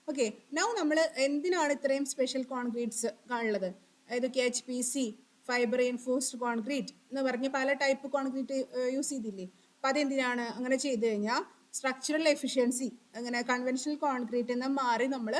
ഓക്കെ, നൗ നമ്മൾ എന്തിനാണ് ഇത്രയും സ്പെഷ്യൽ കോൺക്രീറ്റ്സ് ഉള്ളത്, ഏതൊക്കെ HPC, ഫൈബർ ഇൻഫോഴ്സ്ഡ് കോൺക്രീറ്റ് എന്ന് പറഞ്ഞ് പല ടൈപ്പ് കോൺക്രീറ്റ് യൂസ് ചെയ്തില്ലേ. അപ്പം അതെന്തിനാണ് അങ്ങനെ ചെയ്ത് കഴിഞ്ഞാൽ സ്ട്രക്ചറൽ എഫിഷ്യൻസി അങ്ങനെ കൺവെൻഷണൽ കോൺക്രീറ്റിൽ നിന്ന് മാറി നമ്മൾ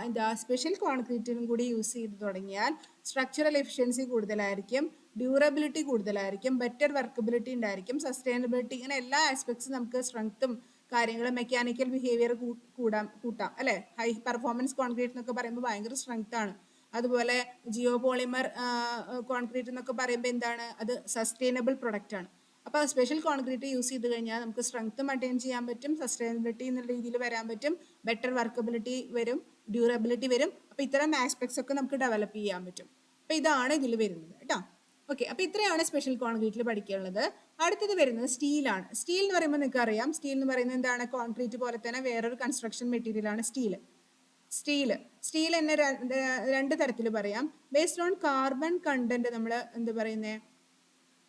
എന്താ സ്പെഷ്യൽ കോൺക്രീറ്റിനും കൂടി യൂസ് ചെയ്ത് തുടങ്ങിയാൽ സ്ട്രക്ചറൽ എഫിഷ്യൻസി കൂടുതലായിരിക്കും, ഡ്യൂറബിലിറ്റി കൂടുതലായിരിക്കും, ബെറ്റർ വർക്കബിലിറ്റി ഉണ്ടായിരിക്കും, സസ്റ്റൈനബിലിറ്റി, ഇങ്ങനെ എല്ലാ ആസ്പെക്ട്സും നമുക്ക് സ്ട്രെങ്ത്തും കാര്യങ്ങളും മെക്കാനിക്കൽ ബിഹേവിയർ കൂട്ടാം അല്ലെ. ഹൈ പെർഫോമൻസ് കോൺക്രീറ്റ് എന്നൊക്കെ പറയുമ്പോൾ ഭയങ്കര സ്ട്രെങ്ത് ആണ്. അതുപോലെ ജിയോ പോളിമർ കോൺക്രീറ്റ് എന്നൊക്കെ പറയുമ്പോൾ എന്താണ്, അത് സസ്റ്റൈനബിൾ പ്രൊഡക്റ്റ് ആണ്. അപ്പോൾ സ്പെഷ്യൽ കോൺക്രീറ്റ് യൂസ് ചെയ്ത് കഴിഞ്ഞാൽ നമുക്ക് സ്ട്രെങ്ത് മെയിൻറ്റെയിൻ ചെയ്യാൻ പറ്റും, സസ്റ്റൈനബിലിറ്റി എന്നുള്ള രീതിയിൽ വരാൻ പറ്റും, ബെറ്റർ വർക്കബിലിറ്റി വരും, ഡ്യൂറബിലിറ്റി വരും. അപ്പോൾ ഇത്തരം ആസ്പെക്ട്സ് ഒക്കെ നമുക്ക് ഡെവലപ്പ് ചെയ്യാൻ പറ്റും. അപ്പോൾ ഇതാണ് ഇതിൽ വരുന്നത് കേട്ടോ. ഓക്കെ, അപ്പോൾ ഇത്രയാണ് സ്പെഷ്യൽ കോൺക്രീറ്റിൽ പഠിക്കാനുള്ളത്. അടുത്തത് വരുന്നത് സ്റ്റീലാണ്. സ്റ്റീൽ എന്ന് പറയുമ്പോൾ നിങ്ങൾക്ക് അറിയാം, സ്റ്റീൽ എന്ന് പറയുന്നത് എന്താണ്, കോൺക്രീറ്റ് പോലെ തന്നെ വേറൊരു കൺസ്ട്രക്ഷൻ മെറ്റീരിയൽ ആണ് സ്റ്റീൽ. സ്റ്റീൽ തന്നെ രണ്ട് തരത്തിൽ പറയാം. ബേസ്ഡ് ഓൺ കാർബൺ കണ്ടന്റ് നമ്മൾ എന്താ പറയുന്നത്,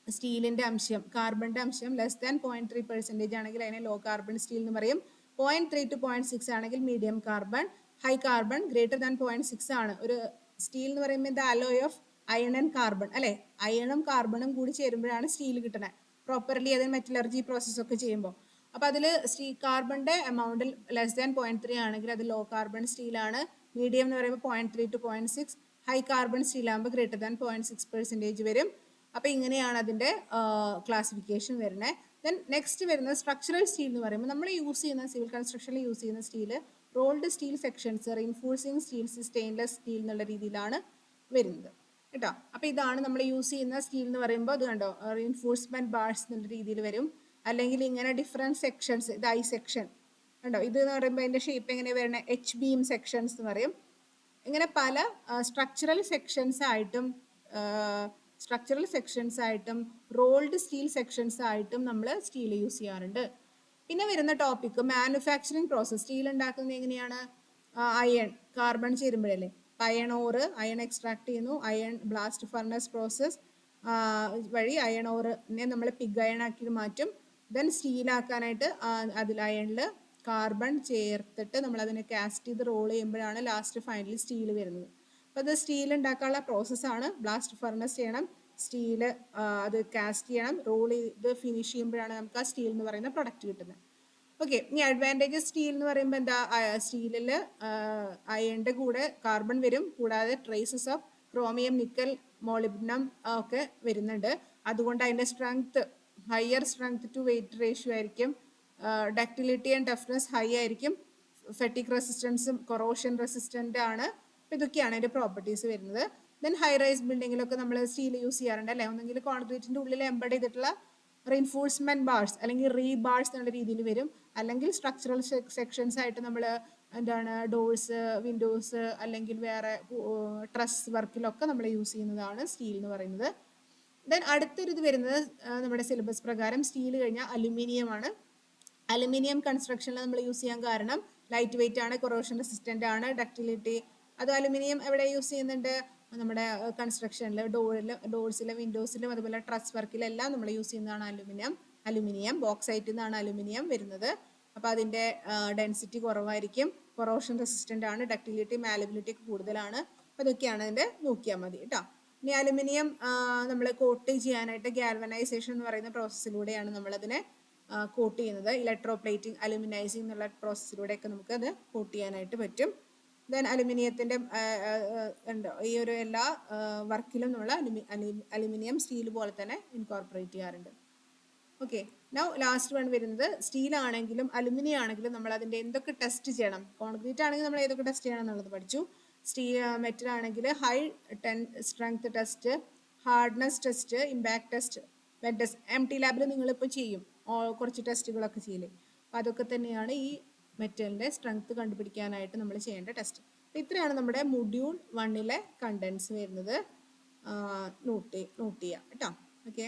സ്റ്റീലിന്റെ അംശം, കാർബണിന്റെ അംശം ലെസ് ദാൻ 0.3% ആണെങ്കിൽ അതിനെ ലോ കാർബൺ സ്റ്റീൽ എന്ന് പറയും. 0.3 to 0.6 ആണെങ്കിൽ medium carbon. High carbon greater than 0.6 ആണ്. ഒരു സ്റ്റീൽ എന്ന് പറയുമ്പോൾ the alloy of iron and carbon അല്ലെ, അയണും കാർബണും കൂടി ചേരുമ്പോഴാണ് സ്റ്റീൽ കിട്ടുന്നത് പ്രോപ്പർലി, അതിന് മെറ്റലർജി പ്രോസസ് ഒക്കെ ചെയ്യുമ്പോൾ. അപ്പോൾ അതിൽ കാർബണിന്റെ എമൗണ്ടിൽ ലെസ് ദാൻ 0.3 ആണെങ്കിൽ അത് ലോ കാർബൺ സ്റ്റീലാണ്. മീഡിയം എന്ന് പറയുമ്പോൾ 0.3 to 0.6, ഹൈ കാർബൺ സ്റ്റീൽ ആകുമ്പോൾ ഗ്രേറ്റർ ദാൻ 0.6% വരും. അപ്പോൾ ഇങ്ങനെയാണ് അതിൻ്റെ ക്ലാസിഫിക്കേഷൻ വരുന്നത്. ദെൻ നെക്സ്റ്റ് വരുന്നത് സ്ട്രക്ചറൽ സ്റ്റീൽ എന്ന് പറയുമ്പോൾ നമ്മൾ യൂസ് ചെയ്യുന്ന സിവിൽ കൺസ്ട്രക്ഷനിൽ യൂസ് ചെയ്യുന്ന steel rolled steel sections, reinforcing steels, stainless steel എന്നുള്ള രീതിയിലാണ് വരുന്നത് കേട്ടോ. അപ്പോൾ ഇതാണ് നമ്മൾ യൂസ് ചെയ്യുന്ന സ്റ്റീൽ എന്ന് പറയുമ്പോൾ, ഇത് കണ്ടോ, റീൻഫോഴ്സ്മെന്റ് ബാർസ് എന്നുള്ള രീതിയിൽ വരും. അല്ലെങ്കിൽ ഇങ്ങനെ ഡിഫറെൻറ്റ് സെക്ഷൻസ്, ഇത് ഐ സെക്ഷൻ കണ്ടോ, ഇത് എന്ന് പറയുമ്പോൾ അതിൻ്റെ ഷേപ്പ് എങ്ങനെ വരുന്നത്, എച്ച് ബീം സെക്ഷൻസ് എന്ന് പറയും. ഇങ്ങനെ പല സ്ട്രക്ചറൽ സെക്ഷൻസ് ആയിട്ടും റോൾഡ് സ്റ്റീൽ സെക്ഷൻസ് ആയിട്ടും നമ്മൾ സ്റ്റീൽ യൂസ് ചെയ്യാറുണ്ട്. പിന്നെ വരുന്ന ടോപ്പിക് മാനുഫാക്ചറിങ് പ്രോസസ്. സ്റ്റീൽ ഉണ്ടാക്കുന്നത് എങ്ങനെയാണ്, അയൺ കാർബൺ ചേരുമ്പോഴല്ലേ, അയൺ ഓറ്, അയൺ എക്സ്ട്രാക്ട് ചെയ്യുന്നു, അയൺ ബ്ലാസ്റ്റ് ഫർണസ് പ്രോസസ് വഴി അയൺ ഓറിനെ നമ്മൾ പിഗ് അയൺ ആക്കി മാറ്റും. ദെൻ സ്റ്റീലാക്കാനായിട്ട് അതിൽ അയണിൽ കാർബൺ ചേർത്തിട്ട് നമ്മൾ അതിനെ കാസ്റ്റ് ചെയ്ത് റോൾ ചെയ്യുമ്പോഴാണ് ലാസ്റ്റ് ഫൈനലി സ്റ്റീൽ വരുന്നത്. അപ്പോൾ അത് സ്റ്റീൽ ഉണ്ടാക്കാനുള്ള പ്രോസസ്സാണ്. ബ്ലാസ്റ്റ് ഫർണസ് ചെയ്യണം, സ്റ്റീൽ അത് കാസ്റ്റ് ചെയ്യണം, റോൾ ചെയ്ത് ഫിനിഷ് ചെയ്യുമ്പോഴാണ് നമുക്ക് ആ സ്റ്റീൽ എന്ന് പറയുന്ന പ്രൊഡക്റ്റ് കിട്ടുന്നത്. ഓക്കെ, ഇനി അഡ്വാൻറ്റേജസ് സ്റ്റീൽ എന്ന് പറയുമ്പോൾ എന്താ, സ്റ്റീലിൽ അയണിൻ്റെ കൂടെ കാർബൺ വരും, കൂടാതെ traces of chromium, nickel, molybdenum ഒക്കെ വരുന്നുണ്ട്. അതുകൊണ്ട് അതിൻ്റെ strength, higher strength to weight ratio ആയിരിക്കും. ഡക്റ്റിലിറ്റി ആൻഡ് ടഫ്നെസ് ഹൈ ആയിരിക്കും. ഫെറ്റിക് റെസിസ്റ്റൻസും കൊറോഷൻ റെസിസ്റ്റൻ്റ് ആണ്. അപ്പോൾ ഇതൊക്കെയാണ് അതിൻ്റെ പ്രോപ്പർട്ടീസ് വരുന്നത്. ദെൻ ഹൈ റൈസ് ബിൽഡിങ്ങിലൊക്കെ നമ്മൾ സ്റ്റീൽ യൂസ് ചെയ്യാറുണ്ട് അല്ലേ. ഒന്നെങ്കിൽ കോൺക്രീറ്റിൻ്റെ ഉള്ളിൽ എംബഡ് ചെയ്തിട്ടുള്ള റീൻഫോഴ്സ്മെന്റ് ബാർസ് അല്ലെങ്കിൽ റീബാർസ് എന്നുള്ള രീതിയിൽ വരും, അല്ലെങ്കിൽ സ്ട്രക്ചറൽ സെക്ഷൻസ് ആയിട്ട് നമ്മൾ എന്താണ് ഡോഴ്സ്, വിൻഡോസ് അല്ലെങ്കിൽ വേറെ ട്രസ് വർക്കിലൊക്കെ നമ്മൾ യൂസ് ചെയ്യുന്നതാണ് സ്റ്റീൽ എന്ന് പറയുന്നത്. ദെൻ അടുത്തൊരു ഇത് വരുന്നത് നമ്മുടെ സിലബസ് പ്രകാരം സ്റ്റീൽ കഴിഞ്ഞാൽ അലുമിനിയം ആണ്. അലുമിനിയം കൺസ്ട്രക്ഷനിൽ നമ്മൾ യൂസ് ചെയ്യാൻ കാരണം ലൈറ്റ് വെയിറ്റ് ആണ്, കൊറോഷൻ റെസിസ്റ്റൻ്റ് ആണ്, ഡക്റ്റിലിറ്റി. അത് അലുമിനിയം എവിടെ യൂസ് ചെയ്യുന്നുണ്ട്, നമ്മുടെ കൺസ്ട്രക്ഷനിൽ ഡോഴ്സിലും വിൻഡോസിലും അതുപോലെ ട്രസ് വർക്കിലെല്ലാം നമ്മൾ യൂസ് ചെയ്യുന്നതാണ് അലുമിനിയം ബോക്സൈറ്റിൽ നിന്നാണ് അലുമിനിയം വരുന്നത്. അപ്പോൾ അതിൻ്റെ ഡെൻസിറ്റി കുറവായിരിക്കും, കൊറോഷൻ റെസിസ്റ്റൻ്റ് ആണ്, ഡക്റ്റിലിറ്റി മാലബിലിറ്റി ഒക്കെ കൂടുതലാണ്. അപ്പോൾ ഇതൊക്കെയാണ് അതിൻ്റെ നോക്കിയാൽ മതി കേട്ടോ. ഇനി അലുമിനിയം നമ്മൾ കോട്ട് ചെയ്യാനായിട്ട് ഗാൽവനൈസേഷൻ എന്ന് പറയുന്ന പ്രോസസ്സിലൂടെയാണ് നമ്മളതിനെ കോട്ട് ചെയ്യുന്നത്. ഇലക്ട്രോപ്ലേറ്റിംഗ്, അലുമിനൈസിങ് എന്നുള്ള പ്രോസസ്സിലൂടെയൊക്കെ നമുക്ക് അത് കോട്ട് ചെയ്യാനായിട്ട് പറ്റും. ദെൻ അലുമിനിയത്തിൻ്റെ ഈ ഒരു എല്ലാ വർക്കിലും നമ്മൾ അലുമിനിയം സ്റ്റീൽ പോലെ തന്നെ ഇൻകോർപ്പറേറ്റ് ചെയ്യാറുണ്ട്. ഓക്കെ, നൗ ലാസ്റ്റ് വൺ വരുന്നത് സ്റ്റീൽ ആണെങ്കിലും അലുമിനിയം ആണെങ്കിലും നമ്മൾ അതിൻ്റെ എന്തൊക്കെ ടെസ്റ്റ് ചെയ്യണം. കോൺക്രീറ്റ് ആണെങ്കിൽ നമ്മൾ ഏതൊക്കെ ടെസ്റ്റ് ചെയ്യണം എന്നുള്ളത് പഠിച്ചു. മെറ്റൽ ആണെങ്കിൽ high strength test, hardness test, impact test, wet test. MT ലാബിൽ നിങ്ങളിപ്പോൾ ചെയ്യും കുറച്ച് ടെസ്റ്റുകളൊക്കെ ചെയ്യില്ലേ. അപ്പോൾ അതൊക്കെ തന്നെയാണ് ഈ മെറ്റലിൻ്റെ സ്ട്രെങ്ത് കണ്ടുപിടിക്കാനായിട്ട് നമ്മൾ ചെയ്യേണ്ട ടെസ്റ്റ്. അപ്പോൾ ഇത്രയാണ് നമ്മുടെ മൊഡ്യൂൾ 1 കണ്ടൻസ് വരുന്നത്. നോട്ട് ചെയ്യാം കേട്ടോ. ഓക്കെ.